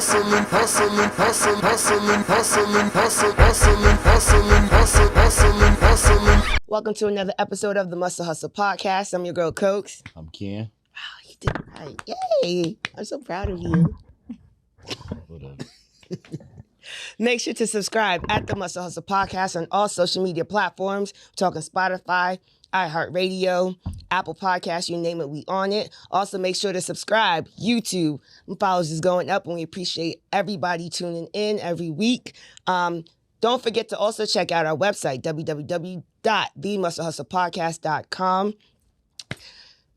hustling, hustling, hustling, hustling, hustling, hustling, hustling, hustling, hustling, hustling, hustling. Welcome to another episode of the Muscle Hustle Podcast. I'm your girl, Cokes. I'm Ken. Oh, you did it right. Yay. I'm so proud of you. Whatever. Make sure to subscribe at the Muscle Hustle Podcast on all social media platforms. We're talking Spotify, iHeartRadio, Apple Podcasts, you name it, we on it. Also, make sure to subscribe, YouTube. Follows is going up, and we appreciate everybody tuning in every week. Don't forget to also check out our website, www.themusclehustlepodcast.com.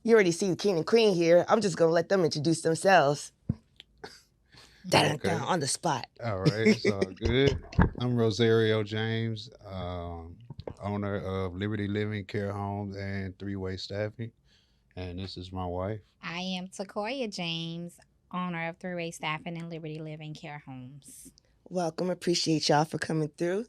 You already see the king and queen here. I'm just going to let them introduce themselves. Okay. On the spot. All right, it's all good. I'm Rosario James, owner of Liberty Living Care Homes and Three-Way Staffing, and this is my wife. I am Takoya James, owner of Three-Way Staffing and Liberty Living Care Homes. Welcome. Appreciate y'all for coming through.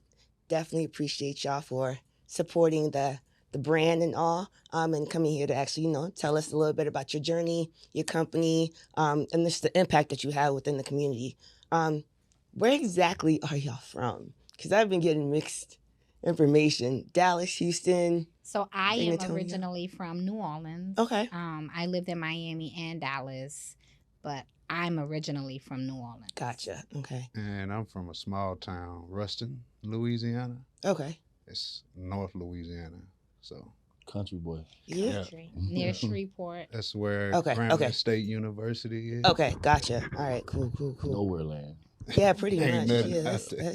Definitely appreciate y'all for supporting the brand and all, and coming here to actually, tell us a little bit about your journey, your company, and just the impact that you have within the community. Where exactly are y'all from? Because I've been getting mixed information. Dallas, Houston. So I San am Antonio. originally from New Orleans. Okay. I lived in Miami and Dallas, but I'm originally from New Orleans. Gotcha. Okay. And I'm from a small town, Ruston, Louisiana. Okay. It's North Louisiana, so Country boy. Yeah. Country, near Shreveport. that's where Okay, Grambling okay. State University is. Okay. Gotcha. All right. Cool. Nowhere land. Yeah, pretty Ain't much. nothing Yeah, out there.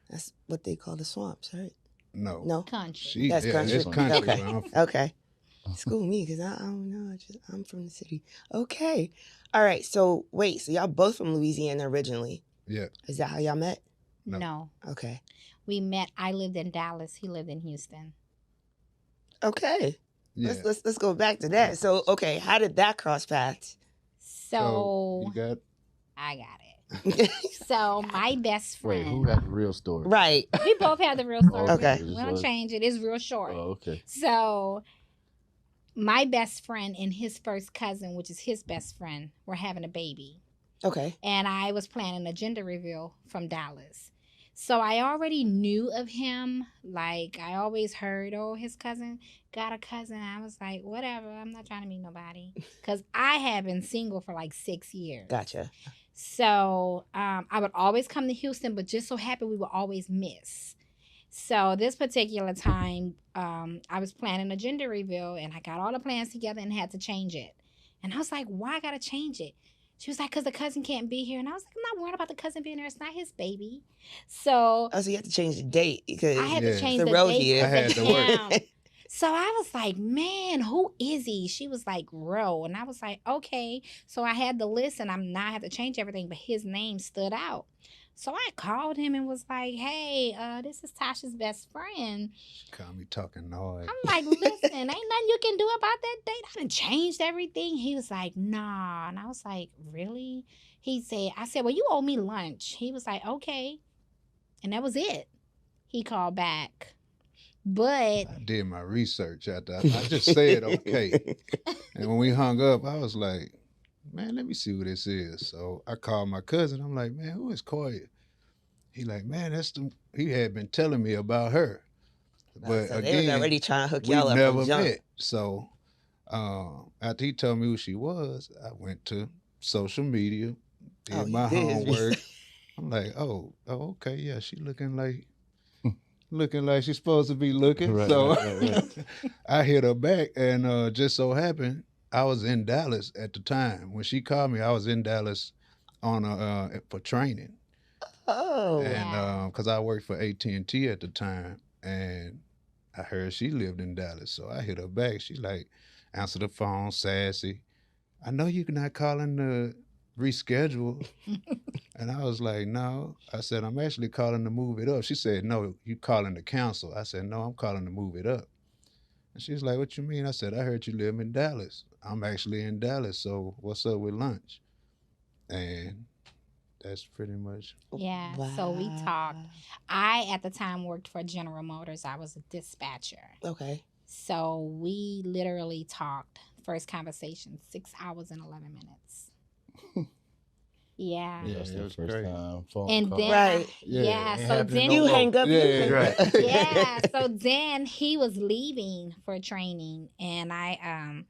that's what they call the swamps, right? No. Country. That's country. It's country. Okay. where I'm from. Okay. School me, because I don't know. I'm from the city. Okay. All right. So wait. So y'all both from Louisiana originally? Yeah. Is that how y'all met? No. Okay. We met, I lived in Dallas, he lived in Houston. Yeah. Okay. Let's go back to that. So okay, how did that cross paths? So you got I got it. So my best Wait, friend. who got the real story? Right. We both have the real story. Okay. We don't change it. It's real short. Oh, okay. So my best friend and his first cousin, which is his best friend, were having a baby. Okay. And I was planning a gender reveal from Dallas. So I already knew of him. Like, I always heard, oh, his cousin got a cousin. I was like, whatever. I'm not trying to meet nobody. Because I had been single for like 6 years. Gotcha. So I would always come to Houston, but just so happened we would always miss. So this particular time, I was planning a gender reveal, and I got all the plans together and had to change it. And I was like, why I got to change it? She was like, because the cousin can't be here. And I was like, I'm not worried about the cousin being there. It's not his baby. So Oh, so you had to change the date because I had Yeah. to change The the road date here. of I had the to work. town. So I was like, man, who is he? She was like, Ro. And I was like, okay. So I had the list, and I had to change everything, but his name stood out. So I called him and was like, hey, this is Tasha's best friend. She called me talking noise. I'm like, listen, ain't nothing you can do about that date. I done changed everything. He was like, nah. And I was like, really? I said, well, you owe me lunch. He was like, okay. And that was it. He called back. But I did my research after I just said okay. And when we hung up, I was like, man, let me see who this is. So I called my cousin. I'm like, man, who is Koya? He like, man, he had been telling me about her. But so they was again, already trying to hook we y'all up never from jump. met. So after he told me who she was, I went to social media, did Oh, my you did. homework. I'm like, oh, okay, yeah, she looking like she's supposed to be looking. Right, So right. I hit her back, and just so happened I was in Dallas at the time. When she called me, I was in Dallas on for training, Oh. and because I worked for AT&T at the time, and I heard she lived in Dallas, so I hit her back. She like answered the phone, sassy. I know you're not calling to reschedule. And I was like, no. I said, I'm actually calling to move it up. She said, no, you calling to cancel. I said, no, I'm calling to move it up. And she was like, what you mean? I said, I heard you live in Dallas. I'm actually in Dallas, so what's up with lunch? And that's pretty much. yeah, so we talked. I, at the time, worked for General Motors. I was a dispatcher. Okay. So we literally talked, first conversation, 6 hours and 11 minutes. Yeah. Yeah, That's it their was first crazy. time phone And call. then Right. yeah, ain't so happening then You more. hang up. you Yeah, hang right. up. yeah, so then he was leaving for training, and I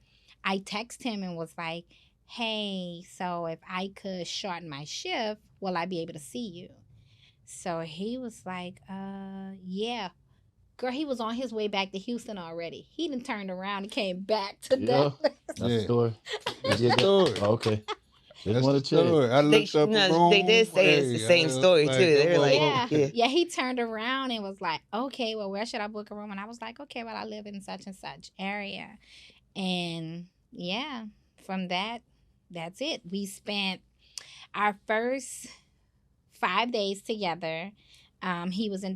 texted him and was like, "Hey, so if I could shorten my shift, will I be able to see you?" So he was like, yeah." Girl, he was on his way back to Houston already. He done turned around and came back to Yeah. Dallas. That's the Yeah. story. That's You the did that? story. Oh, okay. Just That's want the to check. story. I They, looked up a no, they did room. say it's the Hey, same I was story like, too. They were like, Yeah. yeah. Yeah, he turned around and was like, "Okay, well, where should I book a room?" And I was like, "Okay, well, I live in such and such area." And yeah, from that's it. We spent our first 5 days together. He was in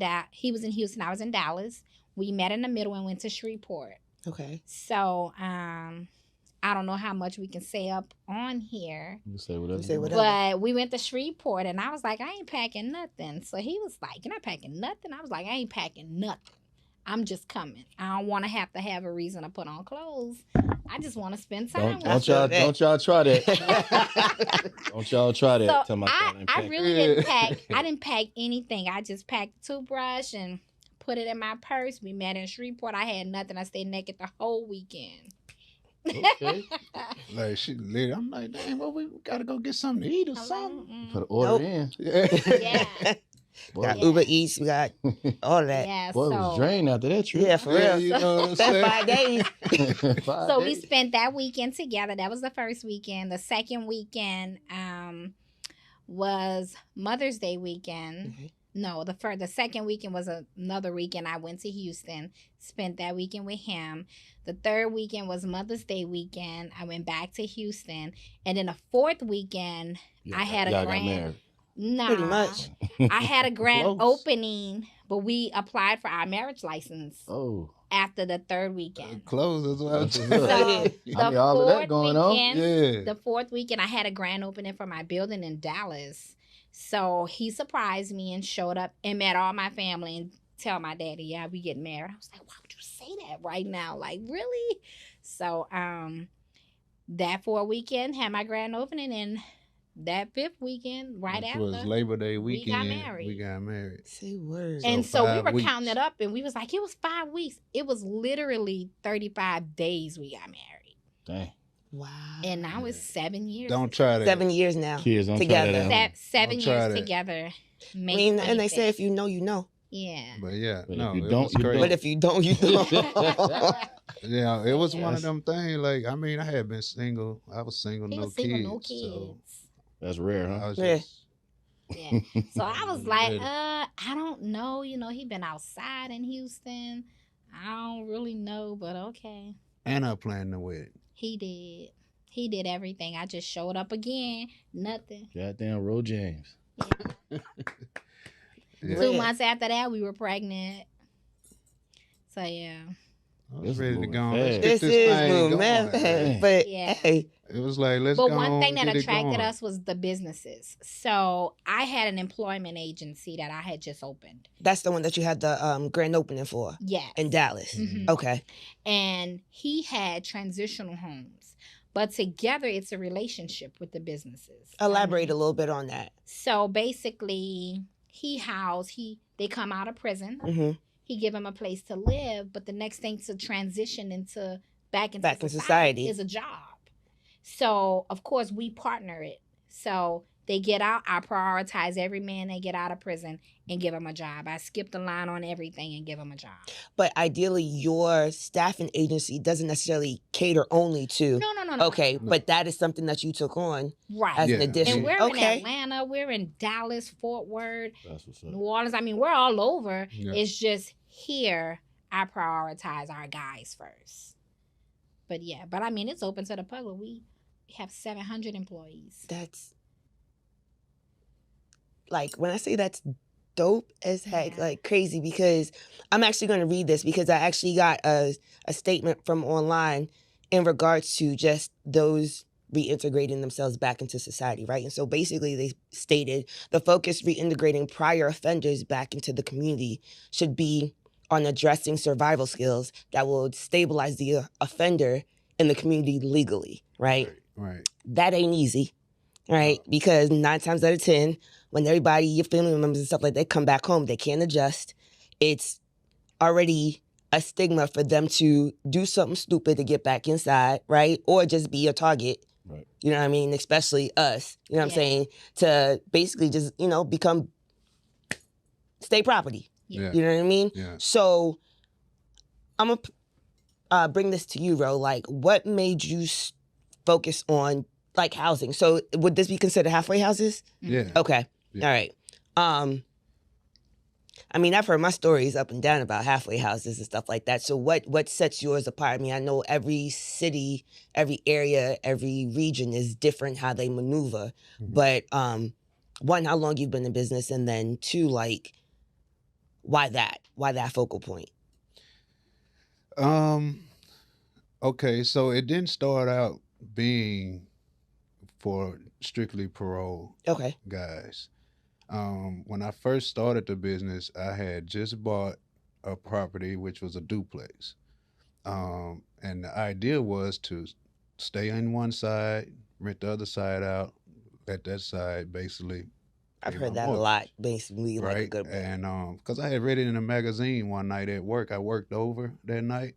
Houston, I was in Dallas. We met in the middle and went to Shreveport. Okay. So, I don't know how much we can say up on here. You can say whatever. You say you want. whatever. But we went to Shreveport, and I was like, "I ain't packing nothing." So he was like, "You're not packing nothing?" I was like, "I ain't packing nothing. I'm just coming. I don't want to have a reason to put on clothes. I just want to spend time with Don't you." y'all that. don't y'all try that. Don't y'all try that. So Tell my child ain't I packing. really didn't pack. I didn't pack anything. I just packed a toothbrush and put it in my purse. We met in Shreveport. I had nothing. I stayed naked the whole weekend. Okay. Like she lit. I'm like, dang, well, we gotta go get something to eat or I'm like, something. Put an order Nope. in. Yeah. Yeah. Boy, Got Yeah. Uber Eats. We got all of that. Yeah. boy was drained after that trip. Yeah, for Yeah, real. you know what I'm That's saying? 5 days. 5 So we days. spent that weekend together. That was the first weekend. The second weekend was Mother's Day weekend. Okay. No, the second weekend was another weekend. I went to Houston, spent that weekend with him. The third weekend was Mother's Day weekend. I went back to Houston, and then the fourth weekend, I had a y'all got grand. married. Nah, Pretty much. I had a grand Close. opening, but we applied for our marriage license Oh, after the third weekend. Clothes as well. That's what's So up. the I mean, all of that fourth going on. weekend, Yeah. the fourth weekend, I had a grand opening for my building in Dallas. So he surprised me and showed up and met all my family and tell my daddy, "Yeah, we getting married." I was like, "Why would you say that right now? Like, really?" So that fourth weekend had my grand opening, and that fifth weekend, right Which after, was Labor Day we got weekend. married. We got married. Say words. And So so we 5 were weeks. counting it up, and we was like, it was 5 weeks. It was literally 35 days we got married. Dang. Wow. And now it's 7 years. Don't try that. 7 years now. Kids, don't Together. try that at home. Seven Don't try years that. together. I May mean, and they 25th. say if you know, you know. Yeah. But yeah, But if no, you it don't, was you crazy. don't. But if you don't, you don't. Yeah, it was one of Yes. them things. Like, I mean, I had been single. I was single, He no was single, kids. no So kids. That's rare, I huh? was Yeah. just, Yeah. So I was like, Ready. I don't know. You know, he been outside in Houston. I don't really know, but okay. and I planned the wedding. He did. He did everything. I just showed up again. Nothing. Goddamn Ro James. Yeah. 2 Yeah. months after that, we were pregnant. So yeah. I This was is ready to moving go on. fast. Let's get This this is thing moving, going. man. But Yeah. hey, It was like, let's But go one on, thing that get it attracted going. us was the businesses. So I had an employment agency that I had just opened. that's the one that you had the grand opening for Yes. in Dallas. Mhm. Okay. And he had transitional homes. But together, it's a relationship with the businesses. Elaborate a little bit on that. So basically, they come out of prison. Hmm. He give them a place to live, but the next thing to transition back into Back in society society. is a job. So of course we partner it. So they get out. I prioritize every man they get out of prison and give them a job. I skip the line on everything and give them a job. But ideally, your staffing agency doesn't necessarily cater only to. No. Okay, No. but that is something that you took on Right. as an Yeah. addition. And we're Okay. in Atlanta. We're in Dallas, Fort Worth, That's what's up. New Orleans. I mean, we're all over. Yeah. It's just here I prioritize our guys first. But yeah, I mean, it's open to the public. We have 700 employees. That's like when I say that's dope as heck, Yeah. like crazy, because I'm actually going to read this because I actually got a statement from online in regards to just those reintegrating themselves back into society, right? And so basically they stated the focus reintegrating prior offenders back into the community should be on addressing survival skills that will stabilize the offender in the community legally, right? Right. That ain't easy. right? Because 9 times out of 10, when everybody, your family members and stuff like that, come back home, they can't adjust. It's already a stigma for them to do something stupid to get back inside, right? Or just be a target. Right. You know what I mean? Especially us, you know what I'm Yeah. saying? To basically just, become state property. Yeah. You know what I mean? Yeah. So I'm going to bring this to you, Ro. Like, what made you focus on, like, housing? So would this be considered halfway houses? Yeah. Okay. Yeah. All right. I mean, I've heard my stories up and down about halfway houses and stuff like that. So what sets yours apart? I mean, I know every city, every area, every region is different how they maneuver. Mhm. But one, how long you've been in business, and then two, like, why that? Why that focal point? Okay, so it didn't start out being for strictly parole Okay. guys. When I first started the business, I had just bought a property which was a duplex. And the idea was to stay on one side, rent the other side out, let that side basically I've pay heard my that a mortgage, lot, basically, like a right? good And because I had read it in a magazine one night at work, I worked over that night,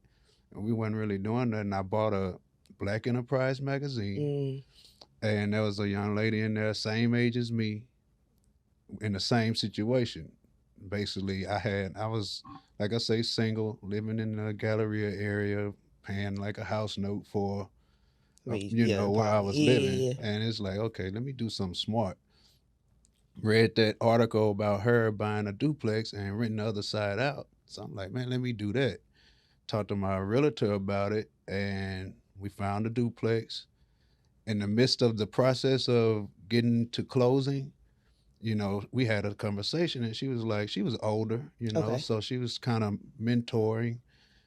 and we wasn't really doing nothing. I bought a Black Enterprise magazine, and there was a young lady in there, same age as me, in the same situation. Basically, I was, like I say, single, living in the Galleria area, paying like a house note for, yeah, where I was living. yeah. And it's like, okay, let me do something smart. Read that article about her buying a duplex and renting the other side out. So I'm like, man, let me do that. Talked to my realtor about it, and we found a duplex. In the midst of the process of getting to closing, we had a conversation, and she was like, she was older, Okay. so she was kind of mentoring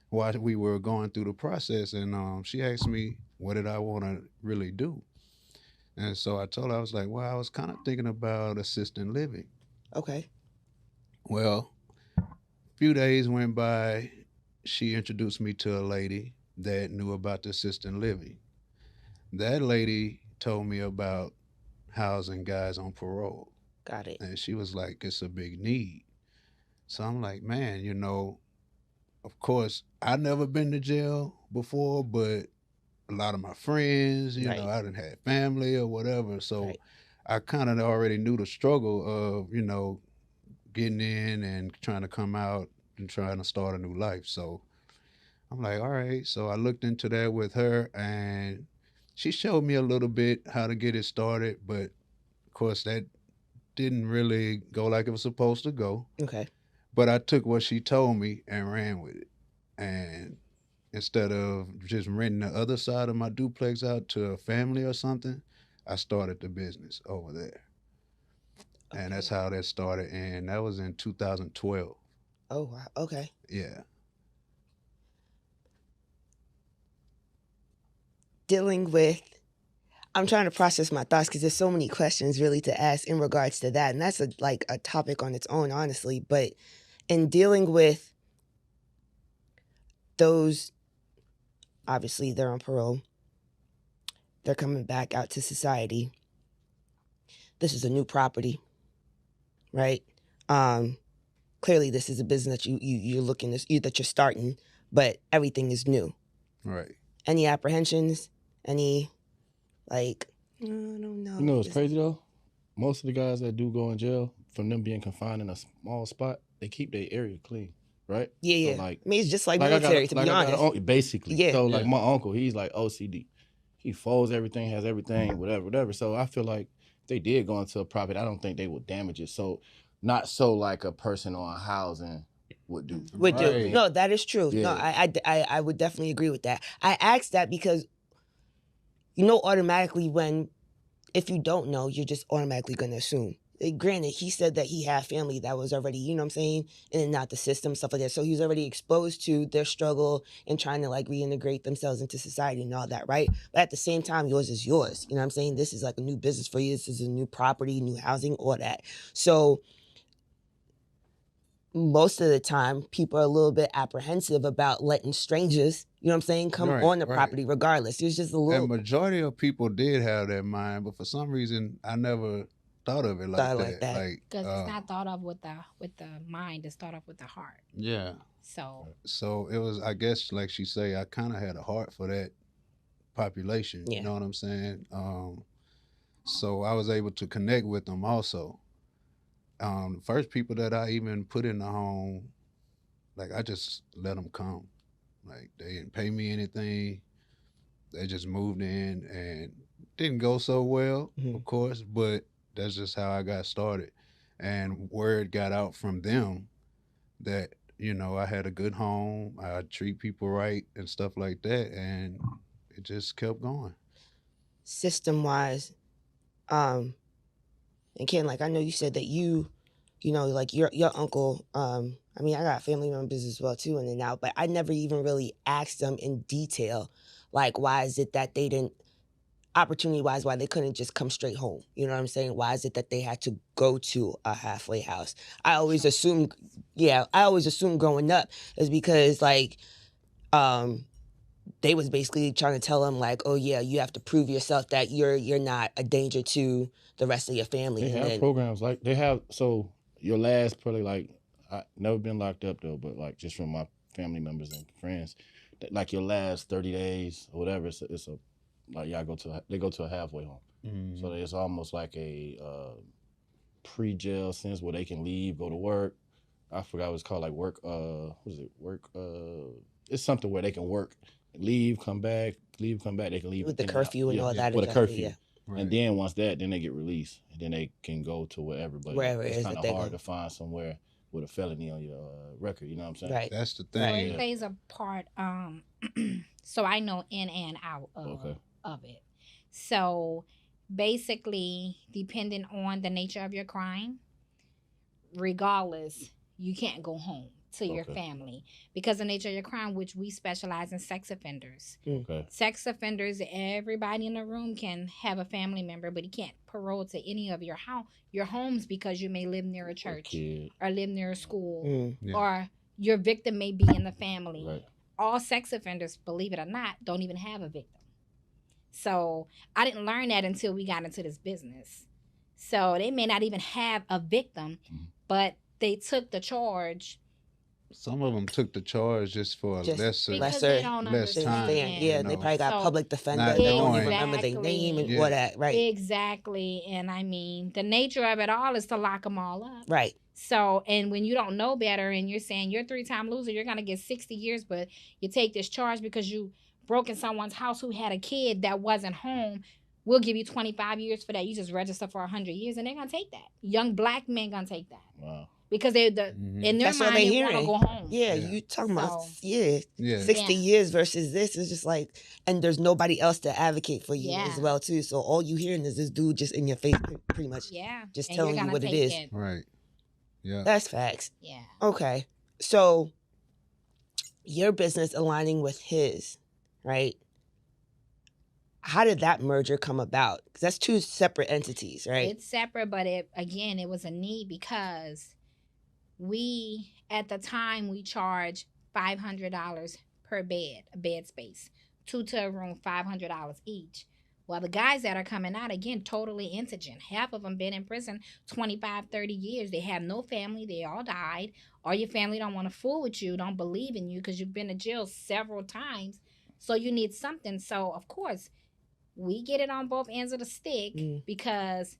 while we were going through the process. And she asked me, what did I want to really do? And so I told her, I was like, well, I was kind of thinking about assisted living. Okay. Well, a few days went by. She introduced me to a lady that knew about the assisted living. That lady told me about housing guys on parole. Got it. And she was like, it's a big need. So I'm like, man, of course, I've never been to jail before, but a lot of my friends, Right. I didn't have family or whatever. So Right. I kind of already knew the struggle of, getting in and trying to come out and trying to start a new life. So I'm like, all right. So I looked into that with her, and she showed me a little bit how to get it started. But of course, that didn't really go like it was supposed to go. Okay. But I took what she told me and ran with it. And instead of just renting the other side of my duplex out to a family or something, I started the business over there. And that's how that started. And that was in 2012. Oh, wow. Okay. Yeah. Dealing with, I'm trying to process my thoughts because there's so many questions really to ask in regards to that. And that's a topic on its own, honestly. But in dealing with those, obviously they're on parole, they're coming back out to society. This is a new property, right? Clearly this is a business that you're looking that you're starting, but everything is new. Right. Any apprehensions? Any, like, I don't know. You know what's crazy though? Most of the guys that do go in jail, from them being confined in a small spot, they keep their area clean, right? Yeah, So yeah. like, I mean, it's just like I got military, to be honest. basically. Yeah. So like Yeah. my uncle, he's like OCD. He folds everything, has everything, whatever. So I feel like if they did go into a property, I don't think they would damage it. So not so like a person on housing would do. Would do. Right. No, that is true. Yeah. No, I would definitely agree with that. I asked that because, automatically if you don't know, you're just automatically going to assume. Granted, he said that he had family that was already, you know what I'm saying, in and out the system, stuff like that. So he was already exposed to their struggle and trying to like reintegrate themselves into society and all that, right? But at the same time, yours is yours. You know what I'm saying? This is like a new business for you. This is a new property, new housing, all that. So most of the time people are a little bit apprehensive about letting strangers, you know what I'm saying, come Right, on the right. property regardless. It's just a And little majority of people did have that mind, but for some reason, I never thought of it like thought that. like that. Because it's not thought of with the mind, it's thought of with the heart. Yeah. So So it was, I guess, like she say, I kind of had a heart for that population. You Yeah. know what I'm saying? So I was able to connect with them also. The first people that I even put in the home, like I just let them come. Like they didn't pay me anything. They just moved in and didn't go so well, Mhm. of course, but that's just how I got started. And word got out from them that, you know, I had a good home, I treat people right and stuff like that, and it just kept going. System wise, and Ken, like I know you said that you know, like your uncle, I mean I got family members as well too in and out, but I never even really asked them in detail, like why is it that they didn't, opportunity wise, why they couldn't just come straight home? You know what I'm saying? Why is it that they had to go to a halfway house? I always assumed growing up is because like they was basically trying to tell them like, oh yeah, you have to prove yourself that you're not a danger to the rest of your family. They And have then programs like they have. So your last probably like I never been locked up though, but like just from my family members and friends, like your last 30 days or whatever, it's a like y'all they go to a halfway home. Mm-hmm. So it's almost like a pre-jail sense where they can leave, go to work. I forgot what it's called, like work. What is it? Work. It's something where they can work, leave, come back, leave, come back. They can leave with the in and out. curfew and Yeah, all that with a adjusted, curfew. yeah. Right. And then once that, then they get released, and then they can go to wherever. But Wherever it it's is kind that of they hard go. to find somewhere with a felony on your record. You know what I'm saying? Right. That's the So thing. it plays a part. So I know in and out of it. So basically, depending on the nature of your crime, regardless, you can't go home to your family because the nature of your crime, which we specialize in sex offenders. Okay. Sex offenders, everybody in the room can have a family member, but he can't parole to any of your homes because you may live near a church or live near a school, or your victim may be in the family. Right. All sex offenders, believe it or not, don't even have a victim. So I didn't learn that until we got into this business. So they may not even have a victim, but they took the charge. Some of them took the charge just for Just lesser they don't less time. understand. Yeah, you they know. probably got So, public defender. not They don't knowing. even remember their name and Exactly. what that. Right. Exactly. And I mean, the nature of it all is to lock them all up. Right. So, and when you don't know better and you're saying you're a 3-time loser, you're going to get 60 years, but you take this charge because you broke in someone's house who had a kid that wasn't home. We'll give you 25 years for that. You just register for 100 years, and they're going to take that. Young black men going to take that. Wow. Because in their That's what mind, they they want to hearing. go home. Yeah, you talking about So, 60 years versus this is just like, and there's nobody else to advocate for you as well too. So all you hearing is this dude just in your face, pretty much. Yeah, just and telling you're you gonna what it take is. it. Right. Yeah. That's facts. Yeah. Okay, so your business aligning with his, right? How did that merger come about? Because that's two separate entities, right? It's separate, but it was a need because we, at the time, we charge $500 per bed, a bed space. 2 to a room, $500 each. Well, the guys that are coming out, again, totally indigent. Half of them been in prison 25, 30 years. They have no family. They all died. Or your family don't want to fool with you, don't believe in you because you've been to jail several times. So you need something. So, of course, we get it on both ends of the stick because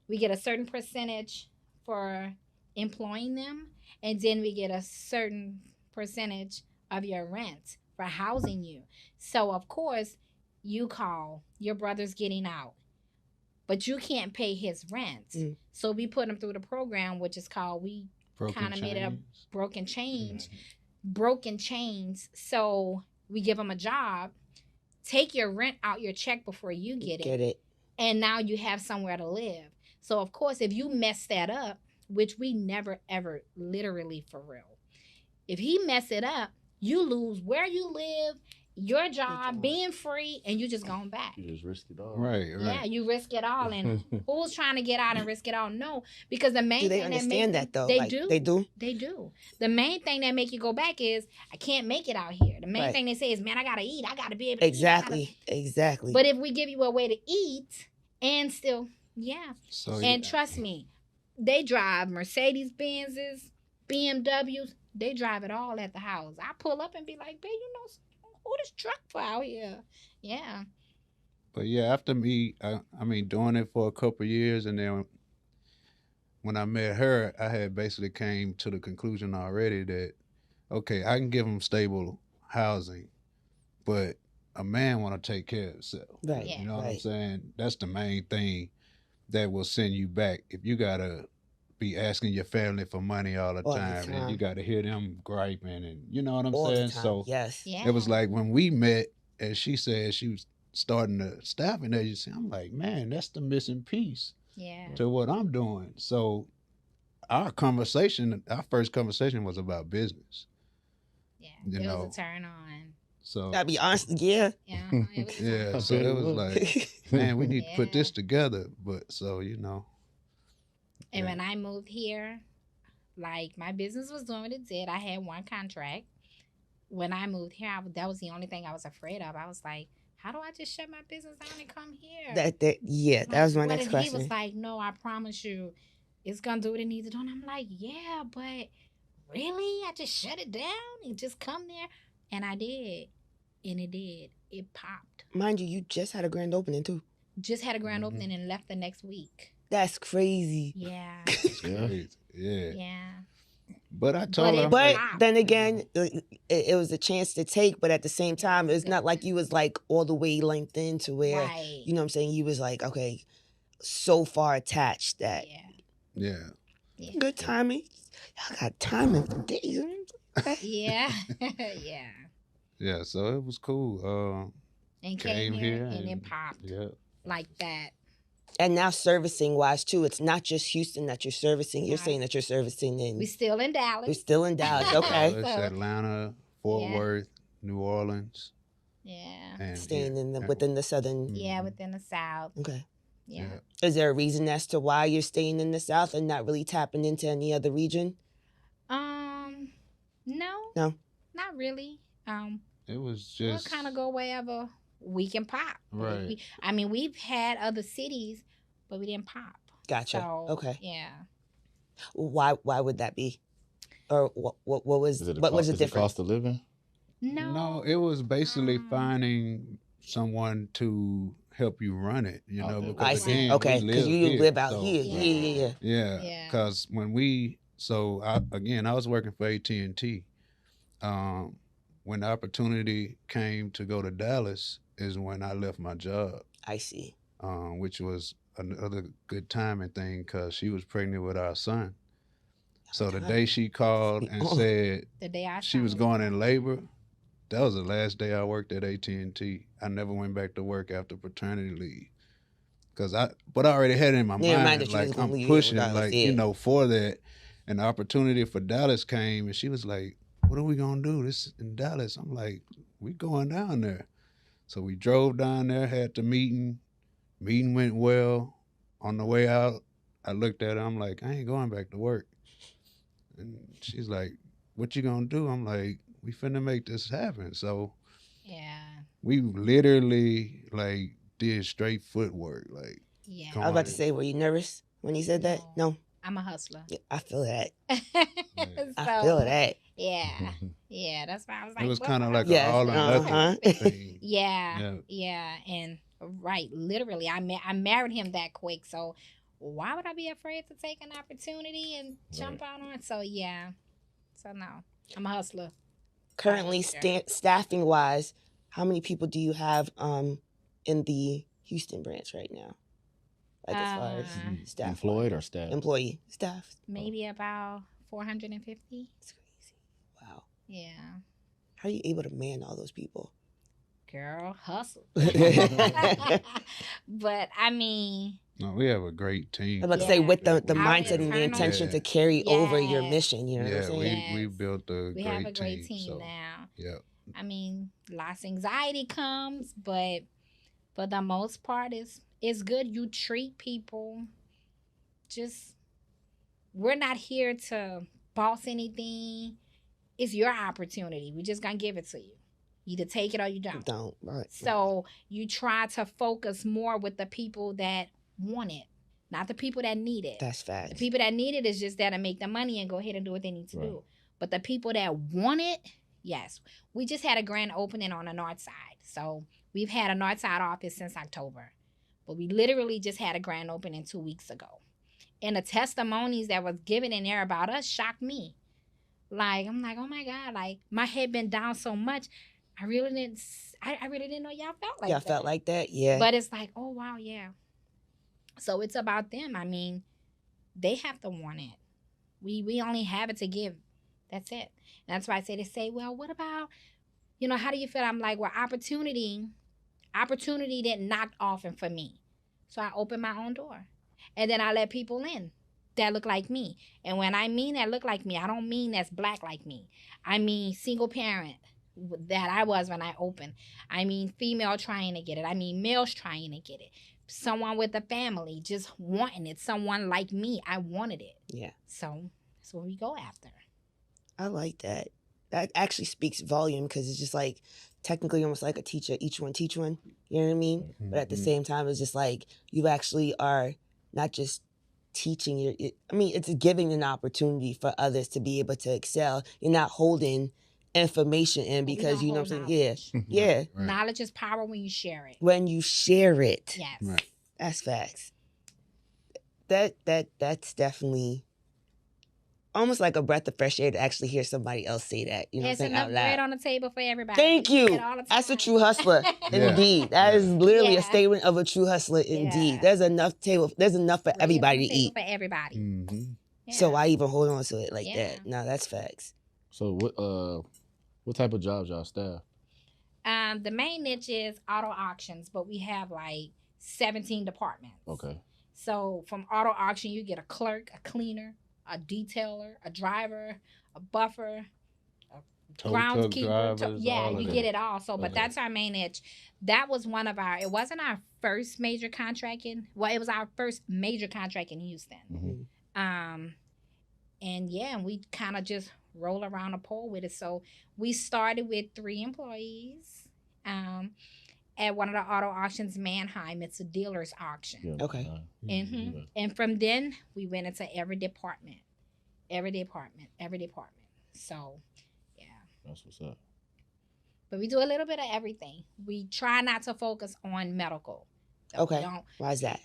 we get a certain percentage for employing them, and then we get a certain percentage of your rent for housing you. So, of course, you call, your brother's getting out, but you can't pay his rent. So we put him through the program, which is called, we kind of made it a broken chains. Broken chains. So we give him a job, take your rent out your check before you get it. And now you have somewhere to live. So, of course, if you mess that up, which we never, ever, literally for real, if he mess it up, you lose where you live your job, job. being free, and you just going back. You just risk it all. Right. Yeah, you risk it all, and who's trying to get out and risk it all? No, because the main Do they thing understand that that though? they Like, do, they do. they do. The main thing that make you go back is I can't make it out here. The main Right. thing they say is, man, I gotta eat. I gotta be able to Exactly. eat. Exactly. But if we give you a way to eat and still, yeah, So and trust me, they drive Mercedes Benzes, BMWs. They drive it all at the house. I pull up and be like, babe, you know who this truck for out here? Yeah. But yeah, after me, I mean, doing it for a couple of years, and then when I met her, I had basically came to the conclusion already that, okay, I can give them stable housing, but a man want to take care of himself. Right. Yeah. You know what I'm Right. saying? That's the main thing that will send you back. If you gotta be asking your family for money all the All the time, and you time. gotta hear them griping, and you know what I'm All the saying? time. So Yes. Yeah. it was like when we met, and she said she was starting the staffing agency. I'm like, man, that's the missing piece Yeah. to what I'm doing. So our first conversation was about business. Yeah. You It know. was a turn on. So Gotta be honest. Yeah. Yeah. It was a yeah, turn on. so it was like, man, we need to put Yeah. this together. But so And yeah. when I moved here, like my business was doing what it did. I had one contract. When I moved here, that was the only thing I was afraid of. I was like, how do I just shut my business down and come here? That was my What next if question. He was like, no, I promise you, it's gonna do what it needs to do. And I'm like, yeah, but really? I just shut it down and just come there? And I did. And it did. It popped. Mind you, you just had a grand opening too. Just had a grand Mhm. opening and left the next week. That's crazy. Yeah. It's Yeah. crazy. Yeah. Yeah. But I told But her, it- I'm But like, then again, it was a chance to take. But at the same time, it's not like you was like all the way linked into where Right. you know what I'm saying. You was like, okay, so far attached that Yeah. yeah. Yeah. good timing. Y'all got timing for days. Yeah. Yeah. Yeah, so it was cool. And Came came here here and it and- popped Yeah. like that. And now servicing wise too, it's not just Houston that you're servicing. You're Right. saying that you're servicing in. We still in Dallas. We're still in Dallas. So Okay, it's So- Atlanta, Fort Yeah. Worth, New Orleans, Yeah. and staying here. in the Yeah. within the southern. Yeah, within the South. Okay. Yeah. Yeah. Is there a reason as to why you're staying in the South and not really tapping into any other region? No. No? Not really. It was We'll just kind of go wherever we can pop. Right. I mean, we've had other cities, but we didn't pop. Gotcha. So, Okay. Yeah. Why would that be? Or what was Is it what was the is it difference? cost of living? No. it was basically Um, finding someone to help you run it. You know, Okay. because I see. again, we Okay, because you here, live out so- here. Yeah. Yeah. Yeah, Yeah. because when I was working for AT&T. When the opportunity came to go to Dallas is when I left my job, I see. which was another good timing thing because she was pregnant with our son. So the day she called and Oh. said The day I she was started. going in labor, that was the last day I worked at AT&T. I never went back to work after paternity leave. But I already had it in my Yeah, mind mind, that you like was gonna I'm leave pushing, regardless, like, yeah. for that. And the opportunity for Dallas came, and she was like, what are we going to do? This is in Dallas. I'm like, we going down there. So we drove down there, had the meeting. Meeting went well. On the way out, I looked at her. I'm like, I ain't going back to work. And she's like, what you going to do? I'm like, we finna make this happen. So Yeah. we literally like did straight footwork. Like, Yeah. Come I was about to on. say, were you nervous when you said that? No. I'm a hustler. Yeah, I feel that. So, I feel that. Yeah. Yeah. That's why I was like, it was what kind of would I like do? an Yes, all or nothing uh-huh. thing. Yeah, Yeah. yeah, and right, literally, I married him that quick. So why would I be afraid to take an opportunity and jump out on? So yeah, so no, I'm a hustler. Currently, Yeah. staffing wise, how many people do you have in the Houston branch right now? Like as far as staff, Employed or staff? employee staff. Maybe about 450. It's crazy. Wow. Yeah, How are you able to man all those people? girl, hustle. But I mean, No, we have a great team. I'm about to Yeah. say with the Our mindset and the internal- intention Yeah. to carry over your Yes. mission. You know what I'm Yeah, saying? we Yes. built a we great have a great team. team So now. yeah, I mean, lots of anxiety comes, but for the most part, it's good. You treat people. Just we're not here to boss anything. It's your opportunity. We just gonna give it to you. You either take it or you don't. Don't. Right. So you try to focus more with the people that want it, not the people that need it. That's The facts. people that need it is just there to make the money and go ahead and do what they need to Right. do. But the people that want it, yes. We just had a grand opening on the north side. So we've had a north side office since October. But we literally just had a grand opening 2 weeks ago. And the testimonies that was given in there about us shocked me. Like, I'm like, oh my God, like my head been down so much. I really didn't know y'all felt like Y'all that. felt like that? Yeah. But it's like, oh wow, yeah. So it's about them. I mean, they have to want it. We only have it to give. That's it. And that's why they say, well, what about, how do you feel? I'm like, well, opportunity didn't knock often for me. So I opened my own door. And then I let people in that look like me. And when I mean that look like me, I don't mean that's black like me. I mean single parent that I was when I opened. I mean female trying to get it. I mean males trying to get it. Someone with a family just wanting it. Someone like me, I wanted it. Yeah. So that's what we go after. I like that. That actually speaks volume because it's just like technically almost like a teacher, each one teach one. You know what I mean? Mm-hmm. But at the same time, it's just like you actually are not just teaching it's giving an opportunity for others to be able to excel. You're not holding information in We because don't you know what I'm hold saying? knowledge. Yeah. Right. Knowledge is power when you share it. When you share it. Yes. Right. That's facts. That's definitely almost like a breath of fresh air to actually hear somebody else say that. You know what I'm It's saying? enough Out loud. bread on the table for everybody. Thank We you. say it all the That's a time. true hustler. Yeah. Indeed. That is literally a Yeah. statement of a true hustler indeed. Yeah. There's enough for Bread on everybody the to table eat. for everybody. Mm-hmm. Yeah. So why even hold on to it like Yeah. that? No, that's facts. So what type of jobs y'all staff? The main niche is auto auctions, but we have like 17 departments. Okay. So from auto auction, you get a clerk, a cleaner, a detailer, a driver, a buffer, Tow truck groundskeeper. drivers, Yeah, all you of get that. it all. So, but Okay. that's our main niche. That was it wasn't our first major contract it was our first major contract in Houston. Mm-hmm. And yeah, we kind of just roll around a pole with it. So we started with 3 employees. At one of the auto auctions, Mannheim. It's a dealer's auction. Yeah. Okay. Mm-hmm. And from then we went into every department. So yeah. That's what's up. But we do a little bit of everything. We try not to focus on medical. So we Okay. don't- Why is that?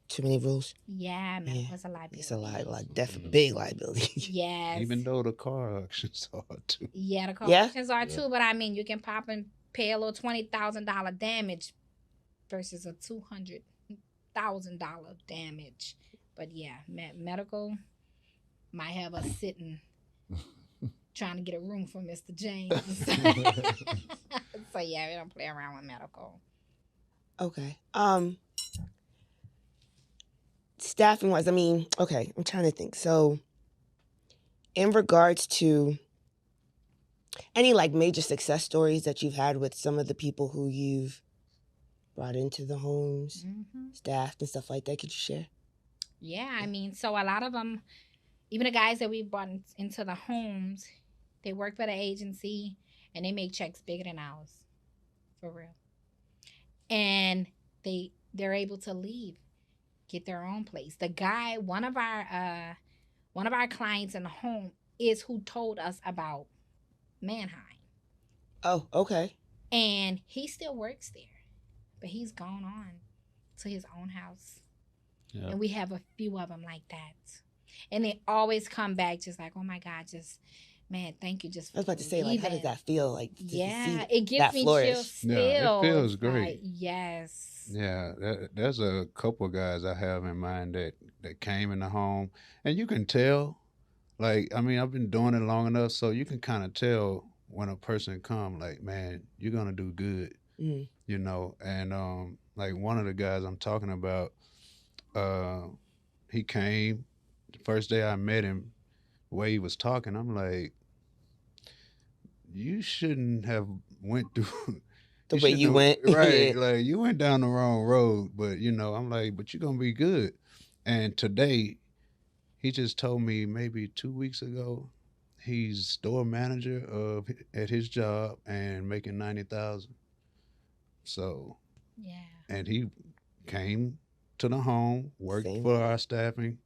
Too many rules? Yeah, medical Yeah. is a liability. It's a lot definitely big liability. Yes. Even though the car auctions are too. Yeah, the Yeah? corrections are too, but I mean, you can pop and pay a little $20,000 damage versus a $200,000 damage. But yeah, medical might have us sitting trying to get a room for Mr. James. So yeah, we don't play around with medical. Okay. Staffing wise, okay, I'm trying to think. So in regards to any like major success stories that you've had with some of the people who you've brought into the homes, staffed and stuff like that, could you share? Yeah, I mean, so a lot of them, even the guys that we brought into the homes, they work for the agency and they make checks bigger than ours, for real. And they're able to leave, get their own place. The guy, one of our clients in the home is who told us about Mannheim. Oh, okay. And he still works there, but he's gone on to his own house. Yeah. And we have a few of them like that. And they always come back just like, oh my God, man, thank you. Just I was about to say, like, how does that feel? Like, to yeah, see it gives that me flourish? chills still. Yeah, it feels great. Like, yes. Yeah, there's a couple guys I have in mind that came in the home, and you can tell. Like, I've been doing it long enough, so you can kind of tell when a person come. Like, man, you're gonna do good, Mhm. you know. And like one of the guys I'm talking about, he came the first day I met him. The way he was talking, I'm like, you shouldn't have went through The way you went. right. Yeah. Like you went down the wrong road, but I'm like, but you're gonna be good. And today, he just told me maybe 2 weeks ago, he's store manager at his job and making 90,000. So, Yeah. and he came to the home, worked Same. for our staffing,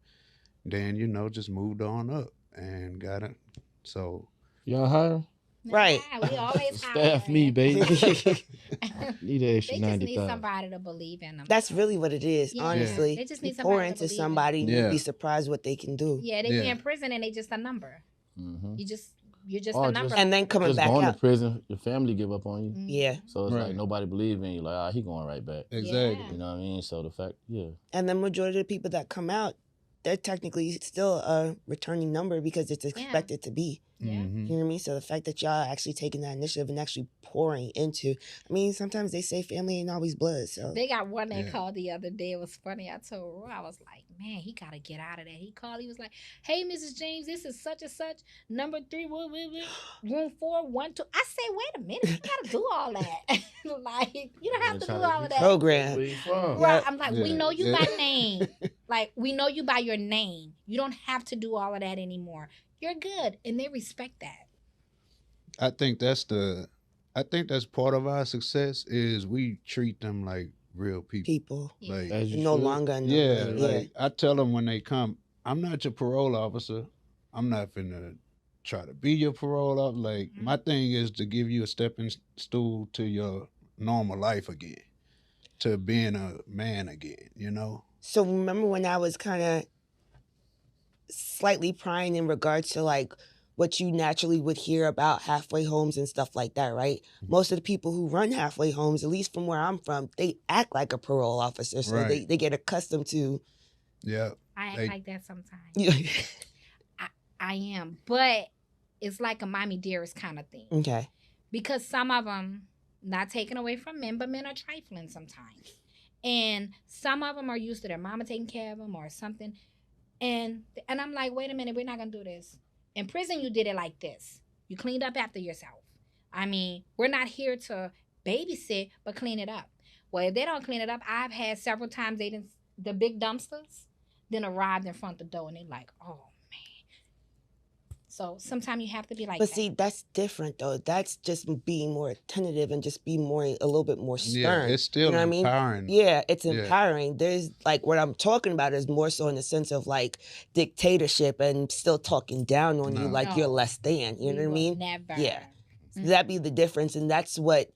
then just moved on up and got it. So Y'all hire? Right. Yeah, we always Staff me, hiring. baby. Need an They extra just 90,000. need somebody to believe in them. That's really what it is, Yeah, honestly. they just You need pour somebody to into believe in. somebody and Yeah. you'd be surprised what they can do. Yeah, they Yeah. be in prison and they just a number. Mm-hmm. You're just Or a number. And then coming Just back going out. to prison, your family give up on you. Mhm. Yeah. So it's Right. like nobody believe in you. Like, he going right back. exactly. Yeah. You know what I mean? So the fact, yeah. And the majority of the people that come out, they're technically still a returning number because it's expected to be. Yeah. Mhm. You know what I mean? So the fact that y'all are actually taking that initiative and actually pouring into, I mean, sometimes they say family ain't always blood. So They got one that Yeah. called the other day. It was funny. I told Roy, I was like, man, he got to get out of that. He called. He was like, hey, Mrs. James, this is such and such, number 3, room 412. I say, wait a minute. You got to do all that. Like, you don't have to do all of that. program. Where you from? Right. Yep. I'm like, we Yeah. know you Yeah. by name. Like, we know you by your name. You don't have to do all of that anymore. You're good. And they respect that. I think that's part of our success is we treat them like real people. People. Yeah. Like As you No should. longer a number. yeah, Yeah. like I tell them when they come, I'm not your parole officer. I'm not finna try to be your parole officer. Like Mhm. my thing is to give you a stepping stool to your normal life again, to being a man again. So remember when I was kind of slightly prying in regards to like what you naturally would hear about halfway homes and stuff like that, right? Mhm. Most of the people who run halfway homes, at least from where I'm from, they act like a parole officer. So Right. they get accustomed to Yeah. I act They- like that sometimes. I am. But it's like a mommy dearest kind of thing. Okay. Because some of them, not taken away from men, but men are trifling sometimes. And some of them are used to their mama taking care of them or something. And I'm like, wait a minute, we're not going to do this. In prison, you did it like this. You cleaned up after yourself. I mean, we're not here to babysit, but clean it up. Well, if they don't clean it up, I've had several times the big dumpsters then arrived in front of the door and they're like, oh, so sometimes you have to be like But that. see, that's different though. That's just being more attentive and just be a little bit more stern. Yeah. It's still you know what I mean? empowering. Yeah, it's Yeah. empowering. There's like what I'm talking about is more so in the sense of like dictatorship and still talking down on you No. like you're No. less than. You We know what I will mean? Never. Yeah. That'd be the difference. And that's what,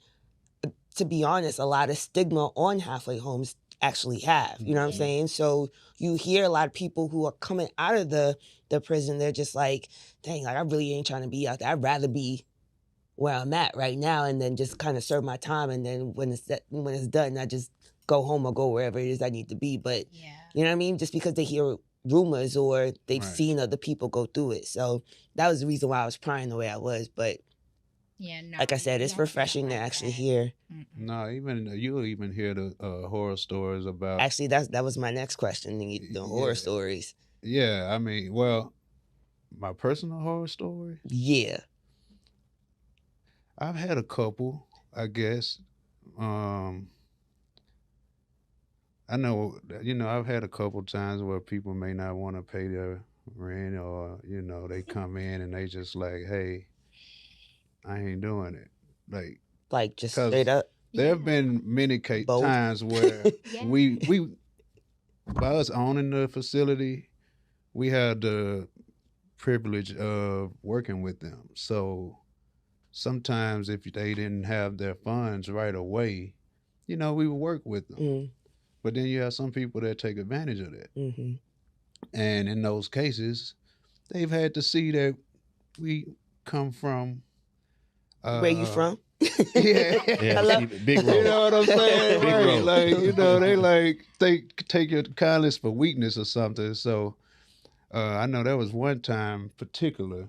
to be honest, a lot of stigma on halfway homes actually have. You know what I'm Yeah. saying? So you hear a lot of people who are coming out of the prison, they're just like, dang, like I really ain't trying to be out there. I'd rather be where I'm at right now and then just kind of serve my time. And then when it's done, I just go home or go wherever it is I need to be. But Yeah. you know what I mean? Just because they hear rumors or they've Right. seen other people go through it. So that was the reason why I was prying the way I was. But Yeah, no. like I said, it's don't feel refreshing to like actually that. hear. Mm-mm. No, you'll even hear the horror stories about. Actually, that was my next question. The horror Yeah. stories. Yeah, I mean, well, my personal horror story. Yeah. I've had a couple, I guess. I know, I've had a couple times where people may not want to pay their rent or, they come in and they just like, hey, I ain't doing it. Like just 'Cause straight up. There have Yeah. been many Bold. times where Yeah. we by us owning the facility, we had the privilege of working with them. So sometimes if they didn't have their funds right away, we would work with them. Mm, But then you have some people that take advantage of that. hmm And in those cases, they've had to see that we come from Where you from? Yeah. Yeah, Hello? see, big You road. know what I'm saying? Big Right. road. Like, they like take your kindness for weakness or something. So I know there was one time particular,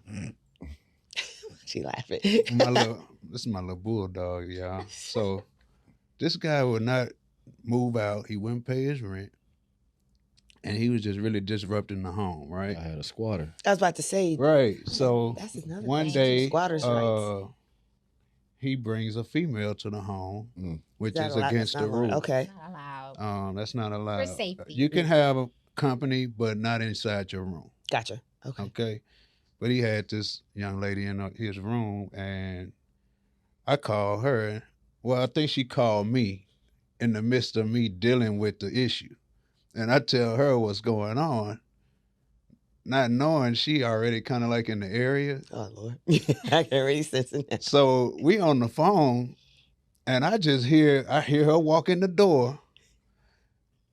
She laughing. this is my little bulldog, y'all. So this guy would not move out. He wouldn't pay his rent. And he was just really disrupting the home, right? I had a squatter. I was about to say. Right. So That's another one question, day, squatters' rights. he brings a female to the home, which That is a lot? That's against not the allowed. rule. Okay, Not allowed. That's not allowed. safety. You can have a company, but not inside your room. gotcha. Okay. Okay. But he had this young lady in his room, and I called her. Well, I think she called me in the midst of me dealing with the issue. And I tell her what's going on, not knowing she already kind of like in the area. Oh Lord, I can already sense it. So we on the phone, and I hear her walk in the door,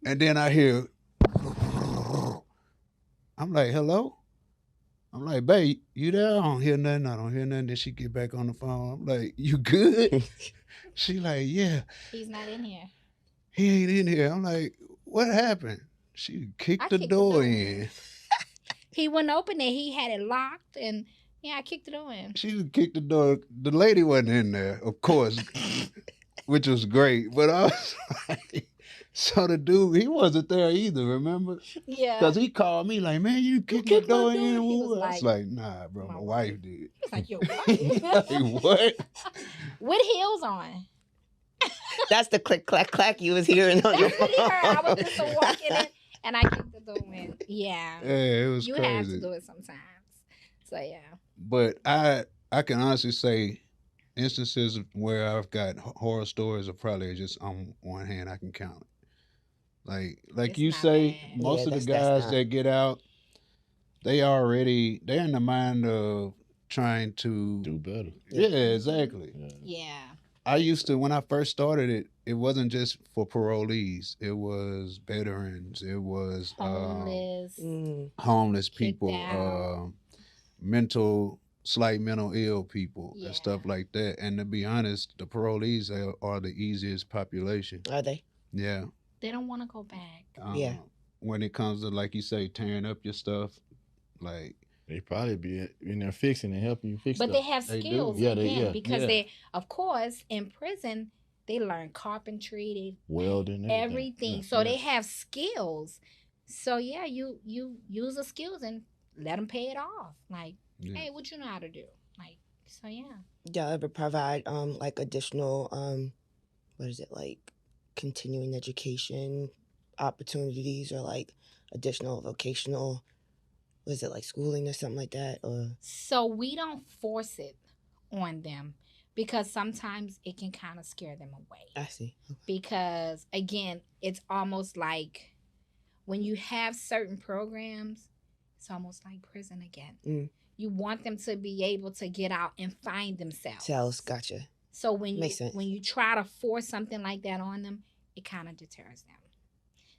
and then I hear, I'm like, hello? I'm like, babe, you there? I don't hear nothing. I don't hear nothing. Then she get back on the phone. I'm like, you good? She like, yeah. He's not in here. He ain't in here. I'm like, what happened? She kicked the door in. He wouldn't open it. He had it locked, and yeah, I kicked the door in. She kicked the door. The lady wasn't in there, of course, which was great. But I was like, so the dude, he wasn't there either, remember? Yeah. Because he called me like, man, you kicked the door in? He I was was like, nah, bro, my wife did. He was like, your wife? Like, what? With heels on. That's the click, clack, clack you was hearing on your That's what he heard. I was phone. just walking in, and I kicked the door in. Yeah. Yeah, it was You crazy. have to do it sometimes. So, yeah. But I can honestly say instances where I've got horror stories are probably just on one hand I can count. Like It's you not say, bad. most Yeah, of the that's guys not- that get out, they're in the mind of trying to Do better. Yeah, exactly. Yeah. I used to, when I first started it wasn't just for parolees. It was veterans. It was Homeless. homeless Kicked people, out. slight mental ill people, Yeah. and stuff like that. And to be honest, the parolees are the easiest population. Are they? Yeah. They don't want to go back. Yeah. When it comes to, like you say, tearing up your stuff, like, They probably be in there fixing and helping you fix But stuff. they have They do. skills Yeah, again because yeah. they, of course, in prison, they learn carpentry, welding, everything. Yeah. So they have skills. So yeah, you use the skills and let them pay it off. Like, yeah. hey, what you know how to do? Like, so yeah. Y'all ever provide like additional what is it, like continuing education opportunities or like additional vocational, was it like schooling or something like that? Or So we don't force it on them because sometimes it can kind of scare them away. I see. Because again, it's almost like when you have certain programs, it's almost like prison again. Mm. You want them to be able to get out and find themselves. Sales, gotcha. So when Makes sense. you try to force something like that on them, it kind of deters them.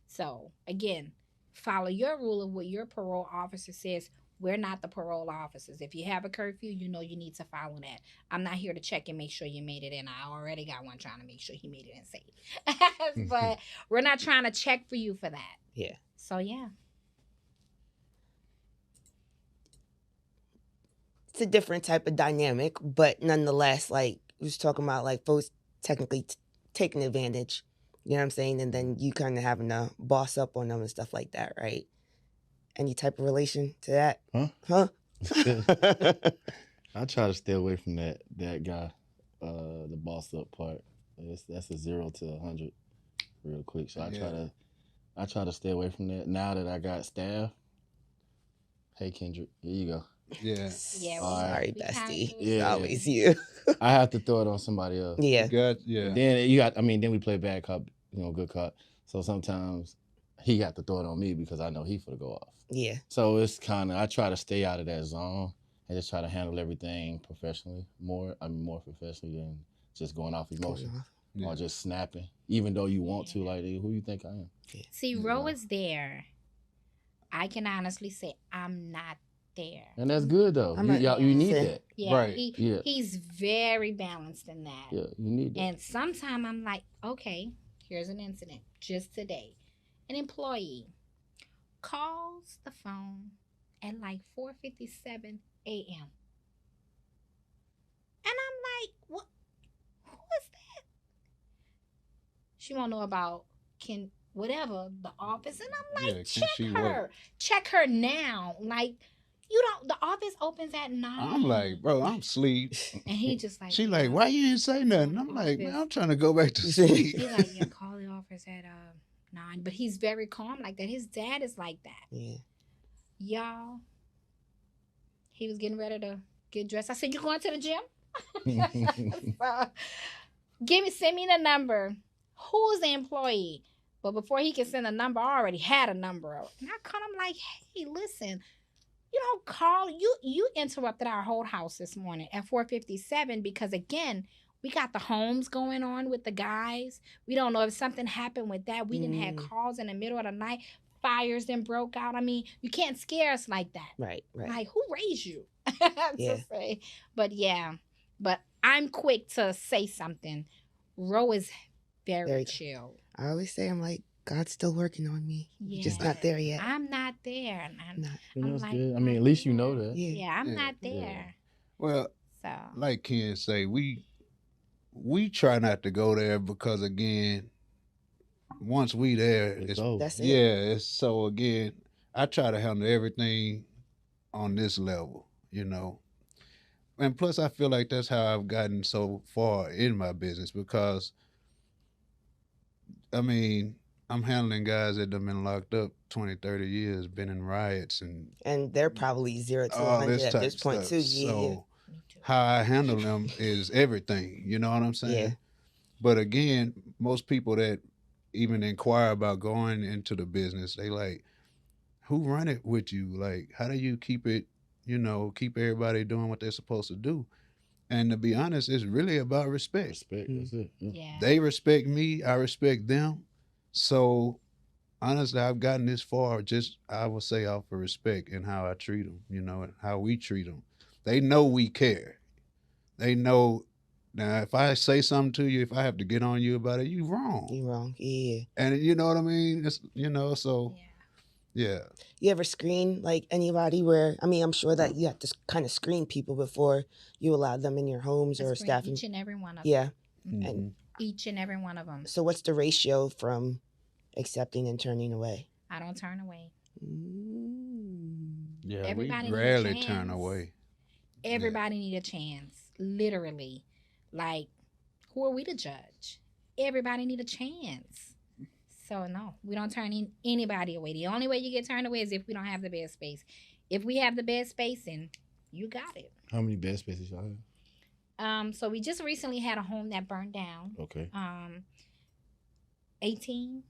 So again, follow your rule of what your parole officer says. We're not the parole officers. If you have a curfew, you know you need to follow that. I'm not here to check and make sure you made it in. I already got one trying to make sure he made it in safe. But we're not trying to check for you for that. Yeah. So yeah. It's a different type of dynamic, but nonetheless, like we was talking about, like folks technically taking advantage. You know what I'm saying? And then you kind of having to boss up on them and stuff like that, right? Any type of relation to that? Huh? I try to stay away from that guy, the boss up part. That's a 0 to 100 real quick. So I try to stay away from that. Now that I got staff, hey Kendrick, here you go. Yeah. Yeah. All Sorry, we kinda bestie. do It's Yeah. always you. I have to throw it on somebody else. Yeah. Yeah. Then we play bad cop, good cop. So sometimes he got to throw it on me because I know he for to go off. Yeah. So it's kind of, I try to stay out of that zone and just try to handle everything professionally, more professionally than just going off emotion Yeah. or just snapping, even though you want to, like, who you think I am? See, Ro is there. I can honestly say I'm not there. And that's good, though. I'm not- You need Yeah. that. Yeah, Right. Yeah. He's very balanced in that. Yeah, you need that. And sometimes I'm like, okay, here's an incident. Just today, an employee calls the phone at like 4:57 a.m. And I'm like, what? Who is that? She won't know about the office. And I'm like, Yeah, can she work? check her now. Like, You don't. The office opens at 9. I'm like, bro, I'm asleep. and he just like. She yeah. like, why you didn't say nothing? I'm like, man, I'm trying to go back to sleep. He like, yeah, call the office at 9. But he's very calm like that. His dad is like that. Yeah. Y'all. He was getting ready to get dressed. I said, you going to the gym? So, send me the number. Who's the employee? But before he can send a number, I already had a number. And I called him like, hey, listen, you don't call. You interrupted our whole house this morning at 4:57 because, again, we got the homes going on with the guys. We don't know if something happened with that. We didn't have calls in the middle of the night. Fires then broke out. I mean, you can't scare us like that. Right. Like, who raised you? Yeah. To say. But yeah, but I'm quick to say something. Ro is very chill. I always say, I'm like, God's still working on me. Yeah. Just not there yet. I'm not there. And I'm That's like, good. I mean, at least you know that. Yeah, I'm Yeah. not there. Well, So like Ken say, we try not to go there because, again, once we there, It's over. That's it. yeah. It's so, again, I try to handle everything on this level, you know. And plus, I feel like that's how I've gotten so far in my business because, I mean, I'm handling guys that have been locked up 20, 30 years, been in riots and they're probably 0 to all 100 this at type this of point, stuff. too. Yeah. So me too. how I handle them is everything. You know what I'm saying? Yeah. But again, most people that even inquire about going into the business, they like, who run it with you? Like, how do you keep it, you know, keep everybody doing what they're supposed to do? And to be honest, it's really about respect. Respect. That's it. Yeah. Yeah. They respect me, I respect them. So honestly, I've gotten this far just, I would say, off of respect and how I treat them, you know, and how we treat them. They know we care. They know. Now, if I say something to you, if I have to get on you about it, you wrong. You wrong. Yeah. And you know what I mean? It's, you know, so yeah. You ever screen like anybody where, I mean, I'm sure that you have to kind of screen people before you allow them in your homes or staffing. Each and every one of them. Yeah. Mhm. And Each and every one of them. so what's the ratio from accepting and turning away? I don't turn away. Yeah, Everybody we need a rarely chance. turn away. Everybody need a chance. Literally. Like, who are we to judge? Everybody need a chance. So no, we don't turn anybody away. The only way you get turned away is if we don't have the bed space. If we have the bed space, and you got it. How many bed spaces y'all have? So we just recently had a home that burned down. Okay. 18.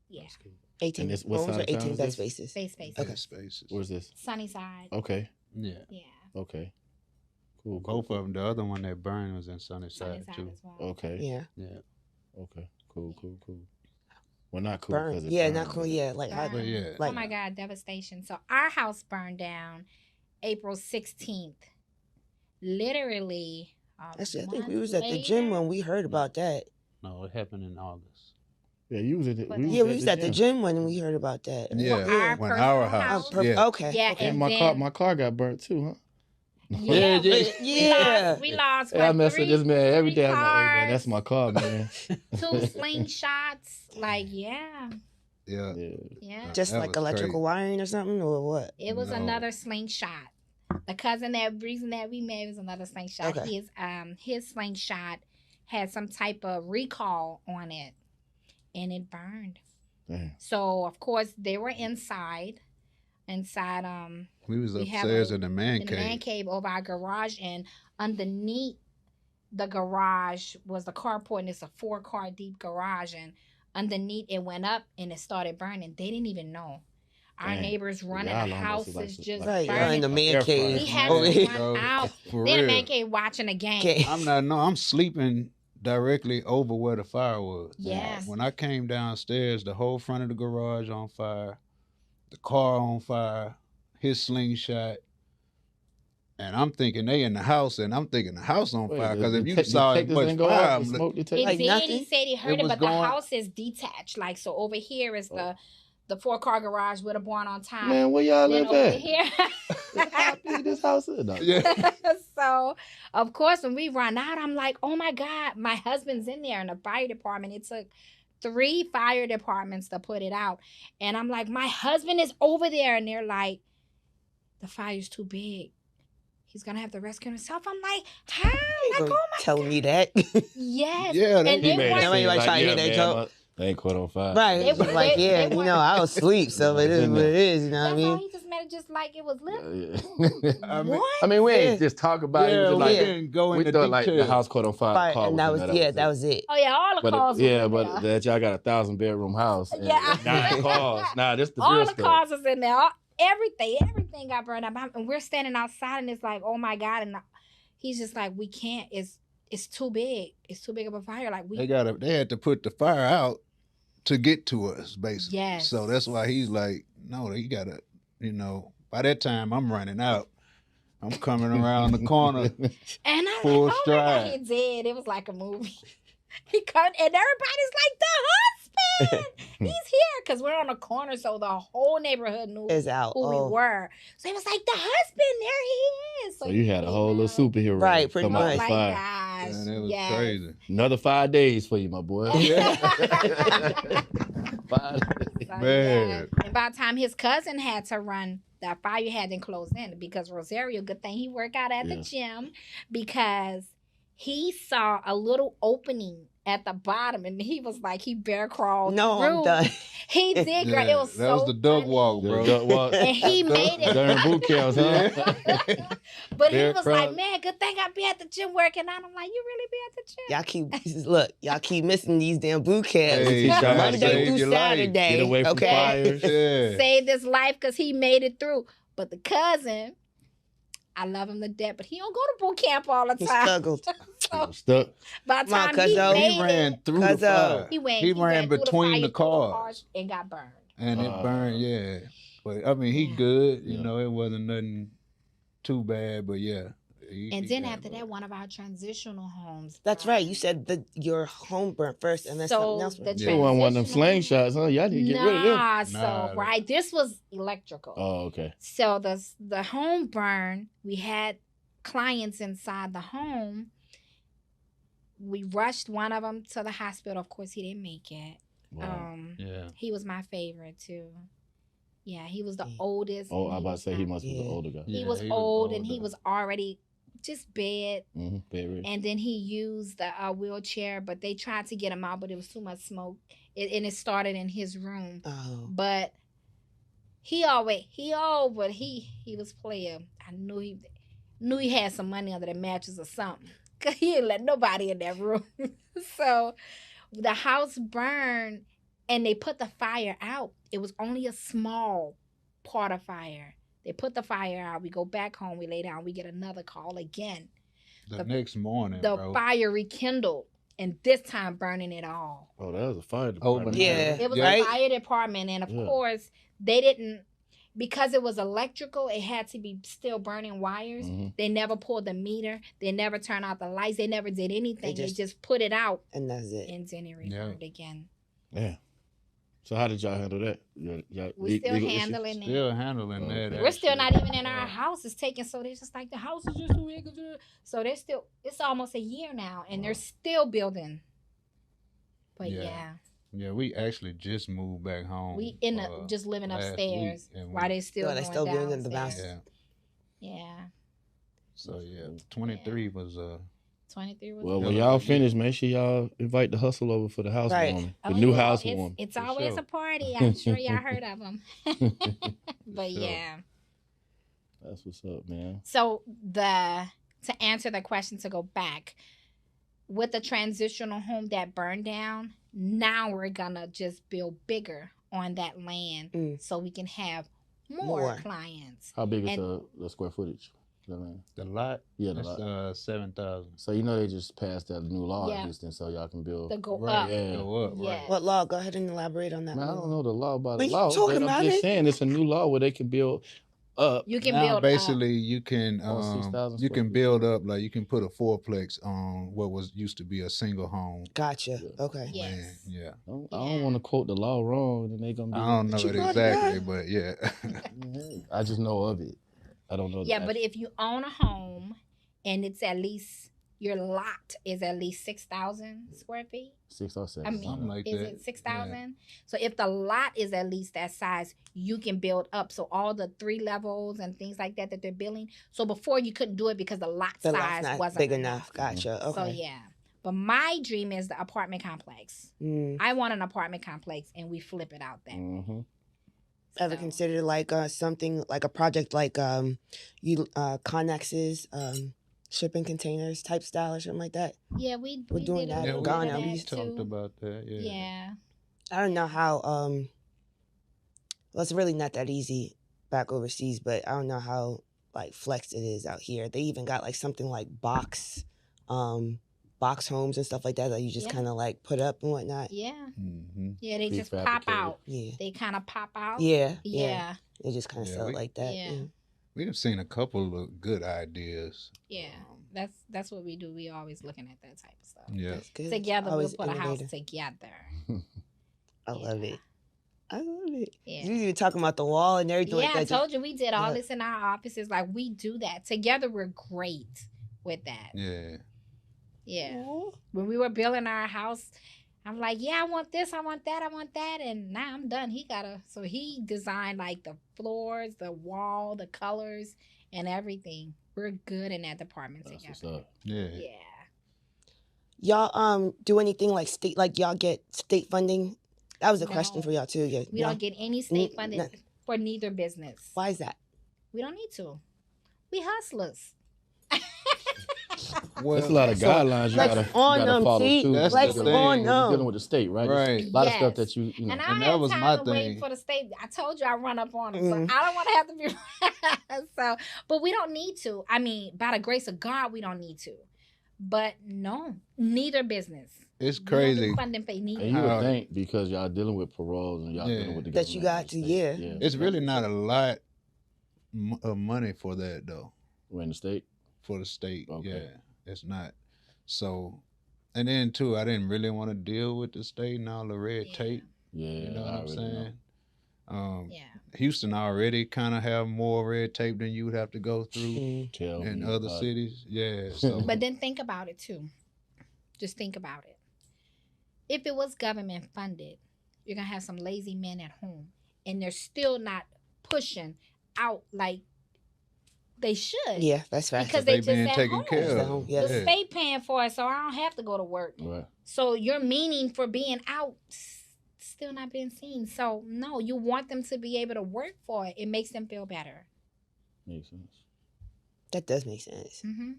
Yeah. That's good. 18 And this- what homes side or of town 18 is bed this? spaces? Space. Okay. Spaces. Where's this? Sunnyside. Okay. Yeah. Yeah. Okay. Cool. Both of them. The other one that burned was in Sunnyside Sunnyside too. as well. Okay. Yeah. Yeah. Okay. Cool. Well, not cool. Burn. 'cause it Yeah, burned, not cool. but- Yeah. Like, Burn. But yeah. Like- Oh my God, devastation. So our house burned down April 16th. Literally. actually, I think month we was at the gym later. when we heard about that. No, it happened in August. Yeah, you was at the. But- Yeah, we was at the gym when we heard about that. Yeah. our When personal our Oh, house. perfect. Yeah. Okay. Yeah, Okay. And and my car got burnt too, huh? Yeah, Yeah. we lost. Hey, I what, mess with this man every day. I'm like, hey, man, cars, that's my car, man. 2 slingshots. Like, yeah. Yeah. Yeah. Just That like was electrical wiring or something, or what? It was No. another slingshot. The cousin reason that we met was another slingshot. Okay. His slingshot had some type of recall on it, and it burned. Damn. So of course they were inside. We was We have upstairs a- in the man in the man cave. cave over our garage, and underneath the garage was the carport, and it's a 4-car deep garage, and underneath it went up and it started burning. They didn't even know. Our Dang. neighbors running Y'all the almost house like is some- just like- Right, burning. you're in the man Air cave. We had over to here. run out. For Then the man real. cave watching the game. Okay. I'm sleeping directly over where the fire was. Yes. When I came downstairs, the whole front of the garage on fire, the car on fire, his slingshot. And I'm thinking they in the house, and I'm thinking the house on Wait, fire. Because the if you detec- saw as detectives much didn't go fire, out, I'm the like, smoke It detectors? Like did. nothing? He said he heard It it, was but going- the house is detached. Like, so over here is the 4-car garage with a barn on top. Man, where y'all Then live over at? here. How big this house is? No. yeah. So, of course, when we run out, I'm like, oh my God, my husband's in there in the fire department. It took 3 fire departments to put it out. And I'm like, my husband is over there. And they're like, the fire's too big. He's gonna have to rescue himself. I'm like, how? Like, Gonna oh my tell God. me that. Yes. Yeah, and he they made it weren't- seem Nobody like, try to hear that man, joke. they ain't caught on fire. Right. They It was were- like, they- yeah, they you know, I was asleep, so Yeah, it is it's in what there. it is, you know what I That's all mean? he just made it just like it was lit. I mean, What? I mean, we Yeah. ain't just talk about it. It was yeah, just we like, didn't go we into thought like the detail. house caught on fire. Right, The car and that was, in yeah, there, that was it. Oh yeah, all the But cars. yeah, was in but there. that y'all got a 1,000-bedroom house. And Yeah. 9 cars. Nah, this the All real the stuff. cars was in there. Everything got burned up. And we're standing outside, and it's like, oh my God! And he's just like, we can't. It's too big. It's too big of a fire. Like They had to put the fire out to get to us, basically. Yes. So that's why he's like, no, you gotta, by that time I'm running out. I'm coming around the corner. And I'm Full like, oh my God, stride. he did. It was like a movie. He come and everybody's like, the husband, he's here, because we're on a corner, so the whole neighborhood knew Is out. who Oh. we were. So it was like, the husband, there he is. So you had a he whole came little out. superhero. Right, pretty come out Oh the much. my fire. gosh! Man, it was yes. crazy. Another 5 days for you, my boy. Yeah. 5 days. So, Man. yeah. And by the time his cousin had to run, that fire hadn't closed in, because Rosario, good thing he worked out at the gym, because he saw a little opening at the bottom, and he was like, he bear crawled No, through. I'm done. He did great. It was that was so the duck funny. walk, bro. The duck walk. And he made it. During boot camps, huh? But he Bear was crawled. like, man, good thing I be at the gym working out. I'm like, you really be at the gym? Y'all keep missing these damn boot camps. Hey, y'all gotta Monday save through your life. Saturday. Get away from okay? fires. Yeah. Saved his life because he made it through. But the cousin, I love him to death, but he don't go to boot camp all the He time. struggled. So Stuck. by the Come on, time he cuzzo. made He ran it, through the Cuzzo. fire. he ran through between the fire, through cars. and got burned. And it burned, yeah. But I mean, he Yeah. good. Yeah. It wasn't nothing too bad, but yeah. And then after that, one of our transitional homes. That's burned. right. You said that your home burnt first, and then So something else. the Went. Yeah. You want one of them transitional- slingshots, huh? Y'all need to get rid of them. Nah, so Nah. right, this was electrical. Oh, okay. So the home burn, we had clients inside the home. We rushed one of them to the hospital. Of course, he didn't make it. Wow. Yeah. He was my favorite too. Yeah, he was the Yeah. oldest. Oh, and I about to say he not- must be the Yeah. older guy. He Yeah, was he was old, and he older. was already just bad. Very. And then he used the wheelchair, but they tried to get him out, but it was too much smoke. And it started in his room. Oh, But he was player. I knew he had some money under the mattress or something. Cause he didn't let nobody in that room. So the house burned, and they put the fire out. It was only a small part of fire. They put the fire out. We go back home. We lay down. We get another call again. The next morning, The bro. fire rekindled, and this time burning it all. Oh, that was a fire Oh, department. yeah. It was Yeah. a fire department, and of Yeah. course, they didn't, because it was electrical, it had to be still burning wires. Mhm. They never pulled the meter. They never turned out the lights. They never did anything. They just- just put it out, and that's it. and then it Yeah. reburned again. Yeah. So how did y'all handle that? Y'all We're still legal issues? handling it. Still handling that. We're still not actually. even in our house. It's taken, so they're just like, the house is just too big. So they're still, it's almost a year now, and they're still building. But Yeah. yeah, Yeah, we actually just moved back home. we just living last upstairs week, and while they still Well, they going still building the downstairs. Yeah. Yeah, So yeah, 23 was 23 was. Well, Yeah. when y'all finish, make sure y'all invite the hustle over for the housewarming. Oh, The new yeah. housewarming. It's For always sure. a party. I'm sure y'all heard of them. But sure. yeah. That's what's up, man. So to answer the question, to go back, with the transitional home that burned down, now we're gonna just build bigger on that land Mm. so we can have more More. clients. How big is And- the square footage? The land? the lot. Yeah, the That's lot. 7,000. So you know they just passed that new law Yeah. in Houston, so y'all can build. To go Right. up. Yeah. Go up. Yeah. Right. What law? Go ahead and elaborate on that. Man, I one. don't know the law by the What you law, talking but I'm about just it? saying it's a new law where they can build up. You can Now build up. basically you can Oh, 6,000 you square can feet. build up, like you can put a fourplex on what was used to be a single home. Gotcha. Yeah. Okay. Yes. land. Yeah. I don't Yeah. want to quote the law wrong, and they gonna be. I don't know But you it brought it exactly, up. but yeah. I just know of it. I don't know. Yeah, but if you own a home and it's at least, your lot is at least 6,000 square feet. 6 or 7. I mean, Something like is that. it 6,000? So if the lot is at least that size, you can build up. So all the 3 levels and things like that they're building. So before you couldn't do it because the lot The lot's size not wasn't big enough. enough. Gotcha. Okay. So yeah. But my dream is the apartment complex. Mm. I want an apartment complex and we flip it out that way. Ever So, considered like something like a project like you Connex's shipping containers type style or something like that? yeah, we We're doing did a that. little Ghana, bit of we that we used talked too. about that. Yeah. Yeah. I don't know how well, it's really not that easy back overseas, but I don't know how like flex it is out here. They even got like something like box homes and stuff like that you just Yeah. kind of like put up and whatnot. Yeah. Mm-hmm. Yeah, they just pop Prefabricated. out. Yeah. They kind of pop out. Yeah. Yeah. They just kind of Yeah, sell it we- like that. Yeah. Yeah. We have seen a couple of good ideas. Yeah. That's what we do. We always looking at that type of stuff. Yeah. That's good. Together Always we'll put a house innovative. together. I love it. I love it. Yeah. You even talking about the wall and everything Yeah, like I that. told you we did all yeah. this in our offices. Like we do that. Together we're great with that. Yeah. Yeah. Aw. When we were building our house, I'm like, yeah, I want this, I want that, I want that. And now I'm done. So he designed like the floors, the wall, the colors, and everything. We're good in that department That's what's together. up. Yeah. Yeah. Y'all do anything like state, like y'all get state funding? That was a question No. for y'all too. Yeah. We No? don't get any state N- funding none. for neither business. Why is that? We don't need to. We hustlers. Well, There's a lot of So, guidelines you like, gotta, on you gotta them, follow see? too. That's Like, the You're on thing. them. dealing with the state, right? Right. A lot of stuff Yes. that you know. And I And don't that have was time my to wait thing. for the state. I told you I run up on them, Mhm. so I don't want to have to be. So, but we don't need to. I mean, by the grace of God, we don't need to. But no, neither business. It's We don't do crazy. funding for neither. And you would How- think because y'all dealing with paroles and y'all Yeah. dealing with the That you government got to, and the yeah. state. It's really not a lot of money for that though. We're in the state. For the state, Okay. yeah, it's not. So, and then too, I didn't really want to deal with the state and all the red Yeah. tape. Yeah, You know what I I'm already saying? know. Yeah. Houston already kind of have more red tape than you would have to go through Mm. Tell in me other about it. cities. Yeah. So But then think about it too. Just think about it. If it was government funded, you're gonna have some lazy men at home, and they're still not pushing out like they should. Yeah, that's right. Because they they just being at taken home. care Just at of. home, yeah. The state paying for it, so I don't have to go to work. Right. So your meaning for being out still not being seen. So no, you want them to be able to work for it. It makes them feel better. Makes sense. That does make sense. Mm-hmm.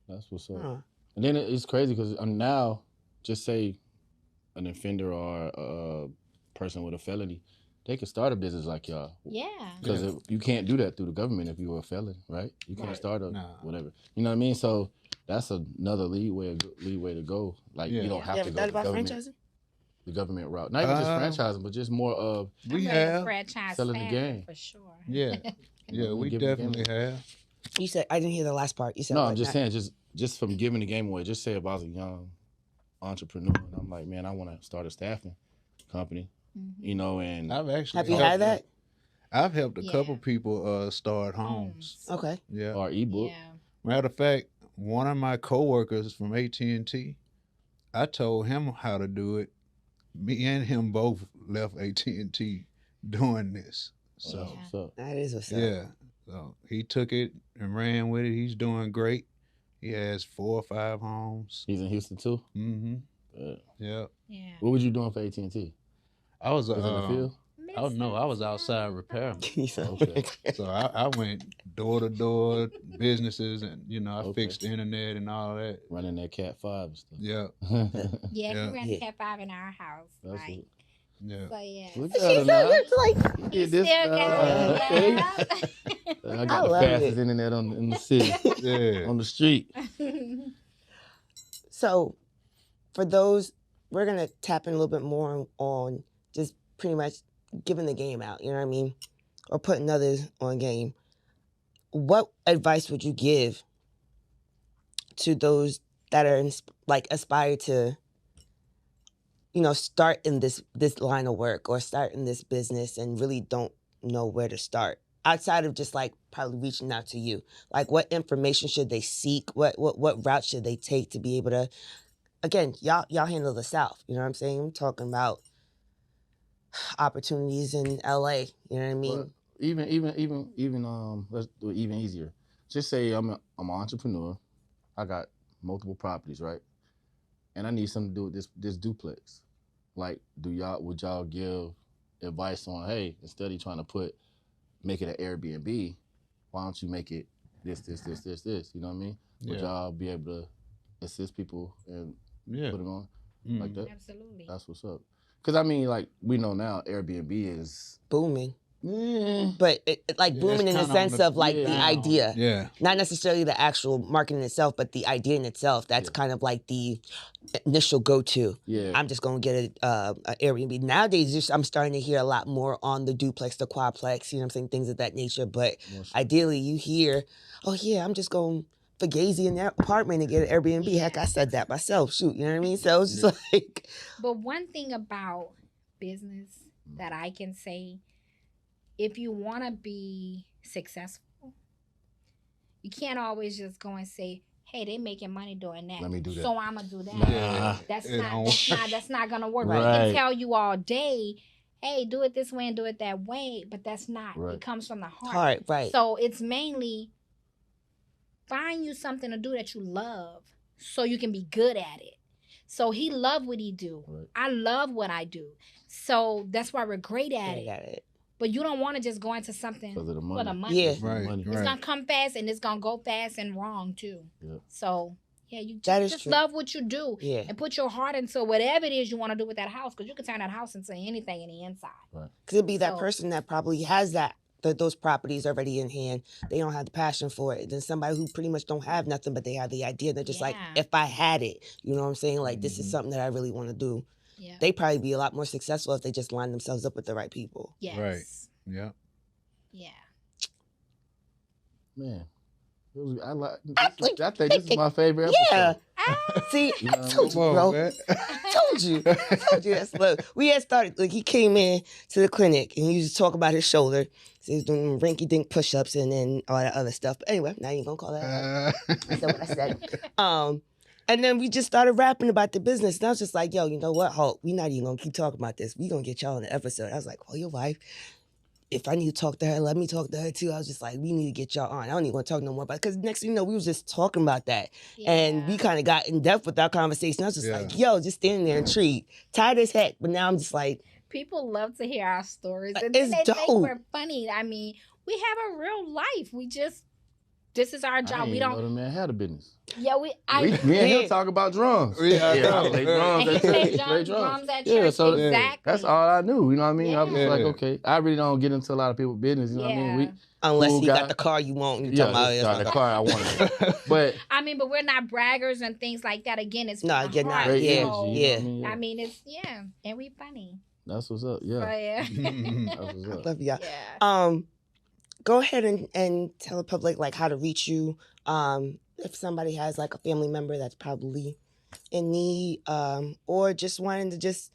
That's what's up. Huh. And then it's crazy because now, just say an offender or a person with a felony, they could start a business like y'all. Yeah. Because Yeah. you can't do that through the government if you were a felon, right? You can't Right. start a Nah. whatever. You know what I mean? So that's another leeway to go. Like Yeah. you don't Yeah. have You to ever go thought about government, franchising? the government route. Not even just Um, franchising, but just more of we I'm ready to have, franchise selling the family game. for sure. yeah, yeah, we give the game definitely have. You said I didn't hear the last part. You said no. what, I'm just not- saying, just from giving the game away. Just say if I was a young entrepreneur and I'm like, man, I want to start a staffing company, Mhm. you know, and I've actually Have you helped- had that? I've helped a Yeah. couple people start homes. Okay. Yeah. or ebook. Yeah. Matter of fact, one of my coworkers from AT&T, I told him how to do it. Me and him both left AT&T doing this. So So that's what's up. That is what's up. yeah, so he took it and ran with it. He's doing great. He has 4 or 5 homes. He's in Houston too. Mm-hmm. Yeah. Yeah, What was you doing for AT&T? I was Was in the field? Oh no, I was outside repairing. You said- Okay. So I went door to door businesses, and I Okay. fixed the internet and all that. Running that Cat 5 and stuff. Yeah, Yeah, Yeah. he ran Yeah. Cat 5 in our house. That's Like, yeah. so yeah. Look She at her said now. it's like You He did still this got okay. it. I I got the love fastest it. internet in the city, Yeah. on the street. Yeah. so. For those, we're gonna tap in a little bit more on just pretty much giving the game out. You know what I mean, or putting others on game. What advice would you give to those that are like aspire to, start in this line of work or start in this business and really don't know where to start? outside of just like probably reaching out to you, like what information should they seek? What route should they take to be able to, again, y'all handle the South, you know what I'm saying? I'm talking about opportunities in LA, you know what I mean? But even let's do it even easier. Just say I'm an entrepreneur. I got multiple properties, right? And I need something to do with this duplex. Like, would y'all give advice on, hey, instead of trying to make it an Airbnb, why don't you make it this? You know what I mean? Would y'all be able to assist people and put it on like that? Absolutely. That's what's up. Because I mean, like, we know now Airbnb is booming. But booming in the sense of like the idea. Yeah. Not necessarily the actual marketing itself, but the idea in itself. That's kind of like the initial go-to. Yeah. I'm just going to get an Airbnb. Nowadays, I'm starting to hear a lot more on the duplex, the quadplex, you know what I'm saying, things of that nature. But ideally, you hear, oh yeah, I'm just going for Gazy in their apartment and get an Airbnb. Heck, I said that myself. Shoot, you know what I mean? So it's just like. But one thing about business that I can say, if you want to be successful, you can't always just go and say, hey, they making money doing that. Let me do that. So I'm going to do that. Nah. That's not going to work. Right. I can tell you all day, hey, do it this way and do it that way, but that's not. Right. It comes from the heart. Right. So it's mainly find you something to do that you love so you can be good at it. So he loved what he do. Right. I love what I do. So that's why we're great at it. But you don't want to just go into something for the money. Yeah. Right. Money. It's going to come fast and it's going to go fast and wrong too. Yep. So, yeah, you That just true. love what you do. Yeah. And put your heart into whatever it is you want to do with that house. Because you can turn that house into anything in the inside. Right. Because it'd be that person that probably has those properties already in hand. They don't have the passion for it. Then somebody who pretty much don't have nothing, but they have the idea. They're just like, if I had it, you know what I'm saying? Like, this is something that I really want to do. Yeah. They'd probably be a lot more successful if they just line themselves up with the right people. Yes. Right. Yeah. Yeah. Man. I think this is my favorite episode. Yeah. See, You know I what I told you, Come on, bro. man. I told you. That's, look, we had started, like, he came in to the clinic and he used to talk about his shoulder. So he was doing rinky-dink push-ups and then all that other stuff. But anyway, now you going to call that out. I said what I said. And then we just started rapping about the business. And I was just like, yo, you know what, Hulk? We're not even going to keep talking about this. We're going to get y'all on the episode. I was like, well, your wife, if I need to talk to her, let me talk to her too. I was just like, we need to get y'all on. I don't even want to talk no more about it. Because next thing you know, we was just talking about that. Yeah. And we kind of got in depth with our conversation. I was just Yeah. like, yo, just standing there intrigued. Tired as heck. But now I'm just like, People love to hear our stories. And It's they think dope. we're funny. I mean, we have a real life. This is our I job. didn't We even know don't. the man had a business. Yeah, Me and him talk about drums. Yeah, I know. I play Yeah. drums. And he at plays church. Play drums at Yeah, church. so Exactly. that's all I knew. You know what I mean? I was Yeah. like, Yeah. okay. I really don't get into a lot of people's business. You know what I mean? unless Cool he guy. got the car you want. And Yeah, talking about it's not the car I wanted. But I mean, but we're not braggers and things like that. Again, it's No, from the you're not. heart. great Yeah, energy. So, You know yeah. what I mean? I mean, it's and we funny. That's what's up. So, Yeah. yeah. That's what's up. Love y'all. Yeah. Go ahead and tell the public like how to reach you. If somebody has like a family member that's probably in need, or just wanting to just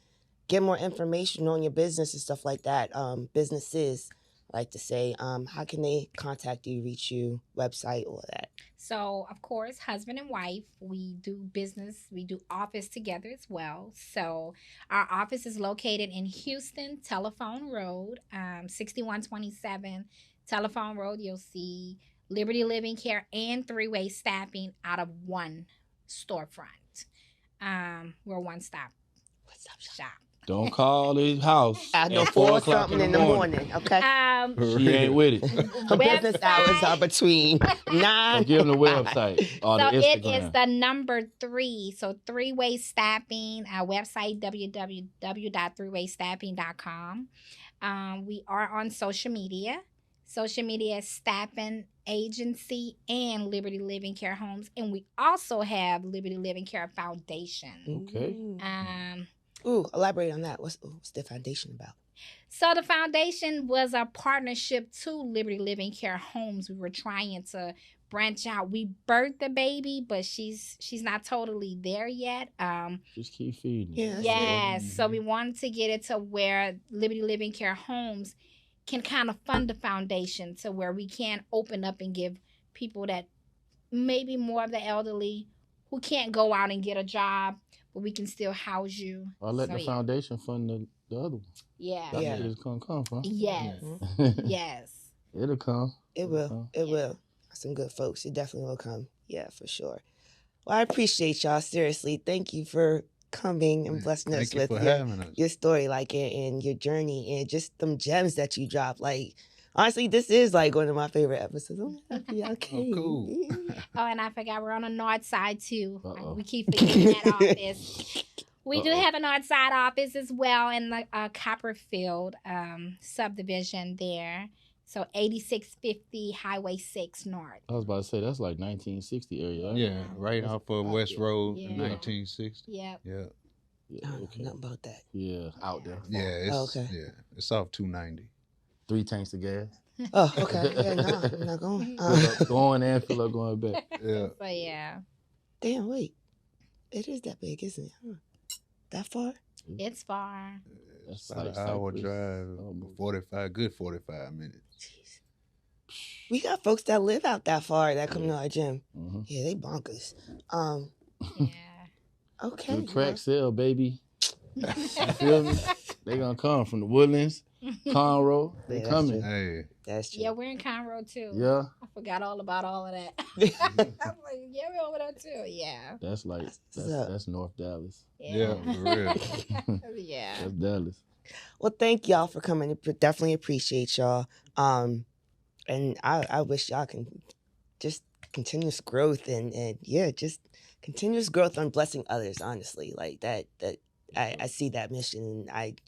get more information on your business and stuff like that. Businesses, I like to say, how can they contact you, reach you, website, all that? So, of course, husband and wife, we do business, we do office together as well. So, our office is located in Houston, Telephone Road, 6127 Telephone Road. You'll see Liberty Living Care and Three-Way Staffing out of one storefront. We're one-stop shop. Don't call his house I know at 4 o'clock something in the morning. Okay. She ain't with it. Her business hours are between 9. So give them the website or So the it Instagram. is the number 3. So Three-Way Staffing, our website, www.threewaystaffing.com. We are on social media. Social media is Staffing Agency and Liberty Living Care Homes. And we also have Liberty Living Care Foundation. Okay. Ooh, elaborate on that. What's the foundation about? So the foundation was a partnership to Liberty Living Care Homes. We were trying to branch out. We birthed the baby, but she's not totally there yet. Just keep feeding. Yeah. Yes. So we wanted to get it to where Liberty Living Care Homes can kind of fund the foundation to where we can open up and give people that maybe more of the elderly who can't go out and get a job, but we can still house you. Or let So, the yeah. foundation fund the other one. Yeah. That's Yeah. where it's gonna come from. Yes. Mhm. Yes. It'll come. It It'll will. come. It Yeah. will. Some good folks. It definitely will come. Yeah, for sure. Well, I appreciate y'all. Seriously, thank you for coming and blessing us Thank you with for having us. your story, like and your journey, and just them gems that you drop. Like, honestly, this is like one of my favorite episodes. I'm happy y'all came. cool. Oh, and I forgot we're on the north side too. Uh-oh. We keep forgetting that office. We do Uh-oh. have a north side office as well in the Copperfield subdivision there. So 8650 Highway 6 North. I was about to say that's like 1960 area. Right? Yeah, right That's off of out West there. Road Yeah. in 1960. Yep. Yeah, Yeah, I don't know okay. nothing about that. Yeah, out there. yeah, it's okay. yeah, it's off 290. 3 tanks of gas. Oh, okay. Yeah, no, I'm not going. Fill up going and fill up going back. Yeah, So yeah, Damn, wait. It is that big, isn't it? Huh. That far? it's far. That's about like an hour Cypress. drive, Almost. 45 minutes. Jeez. We got folks that live out that far that come to Yeah. our gym. Mhm. Yeah, they bonkers. Yeah. Okay. To the crack sale, baby. You feel me? They gonna come from the Woodlands, Conroe. They Yeah, that's coming. true. Hey, That's true. Yeah, we're in Conroe too. Yeah, I forgot all about all of that. I'm like, yeah, we're over there too. Yeah. that's like What's up? that's North Dallas. Yeah, for real. Yeah. That's Dallas. Well, thank y'all for coming. Definitely appreciate y'all. And I wish y'all can just continuous growth and yeah, just continuous growth on blessing others. Honestly, like that I see that mission. And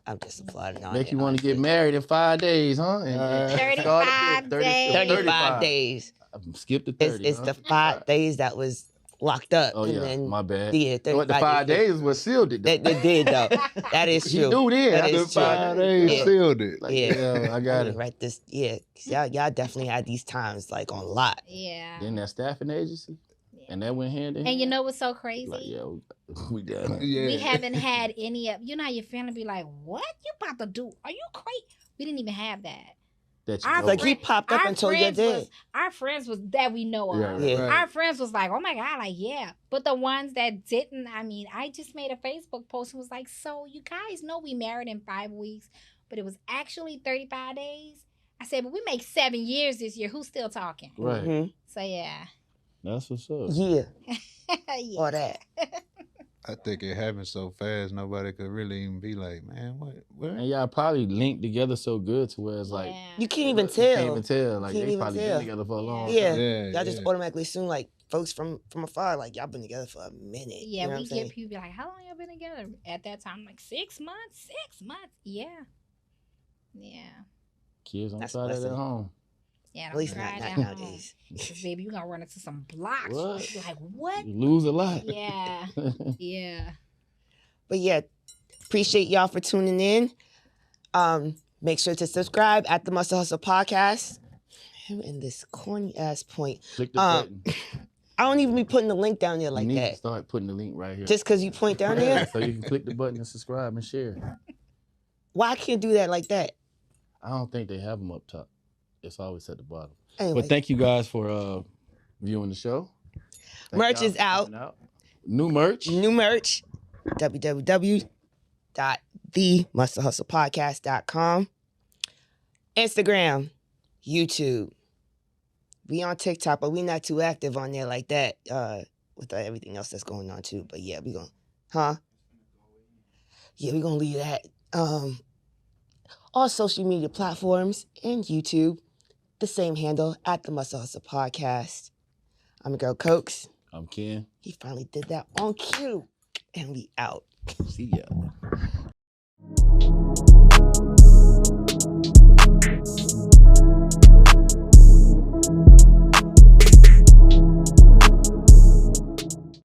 I'm just applauding on Make it, you want to get honestly. married in 5 days, huh? And 35 days. 35 days. Skip the It's 30. it's huh? the 5 days that was locked up. Oh and yeah, then my bad. yeah, What the 35 5 days is what sealed it. They did though. That is He true. knew then. That after is true. 5 They Yeah. sealed it. Like, Yeah. yeah, I got it. Right. This. Yeah. 'Cause y'all definitely had these times like on lot. Yeah. Then that staffing agency, and that went hand in hand. And you know what's so crazy? like, yeah, we done. Yeah. We haven't had any of, you know how your family be like, what you about to do? Are you crazy? We didn't even have that. That you Our know Like of. he popped up Our until you friends did. was, our friends was that we know of. Yeah, Yeah. Right. Our friends was like, oh my God, like, yeah. But the ones that didn't, I mean, I just made a Facebook post and was like, so you guys know we married in 5 weeks, but it was actually 35 days. I said, but we make 7 years this year. Who's still talking? Right. Mhm. So yeah. That's what's up. Yeah. Yeah. Or that. I think it happened so fast, nobody could really even be like, man, what? And y'all probably linked together so good to where it's like Yeah. You can't even you tell. can't even tell. Like Can't they even probably tell. been together for a long Yeah. time. Yeah, Y'all just yeah. automatically assume like folks from afar, like y'all been together for a minute. Yeah, you know what we I'm saying? get people like, how long y'all been together? At that time, like 6 months. 6 months. Yeah. Yeah. Kids don't That's try that at blessing. home. Yeah. At least don't not try it at nowadays. home. 'Cause, baby, you gonna run into some blocks. What? You're like, what? You lose a lot. Yeah. Yeah. But yeah, appreciate y'all for tuning in. Make sure to subscribe at the Muscle Hustle Podcast. I'm in this corny ass point. Click the Um, button. I don't even be putting the link down there You like need to that. start putting the link right here. Just because you point down there, so you can click the button and subscribe and share. why I can't do that like that? I don't think they have them up top. It's always at the bottom. Anyway, But thank you guys for viewing the show. Thank Merch y'all is for out. coming New merch. new merch, www.themusclehustlepodcast.com. Instagram, YouTube. We on TikTok, but we not too active on there like that with everything else that's going on too. But yeah, we gonna, Yeah, we gonna leave that. All social media platforms and YouTube, the same handle at the Muscle Hustle Podcast. I'm your girl Cokes. I'm Ken. He finally did that on cue, and we out. See ya.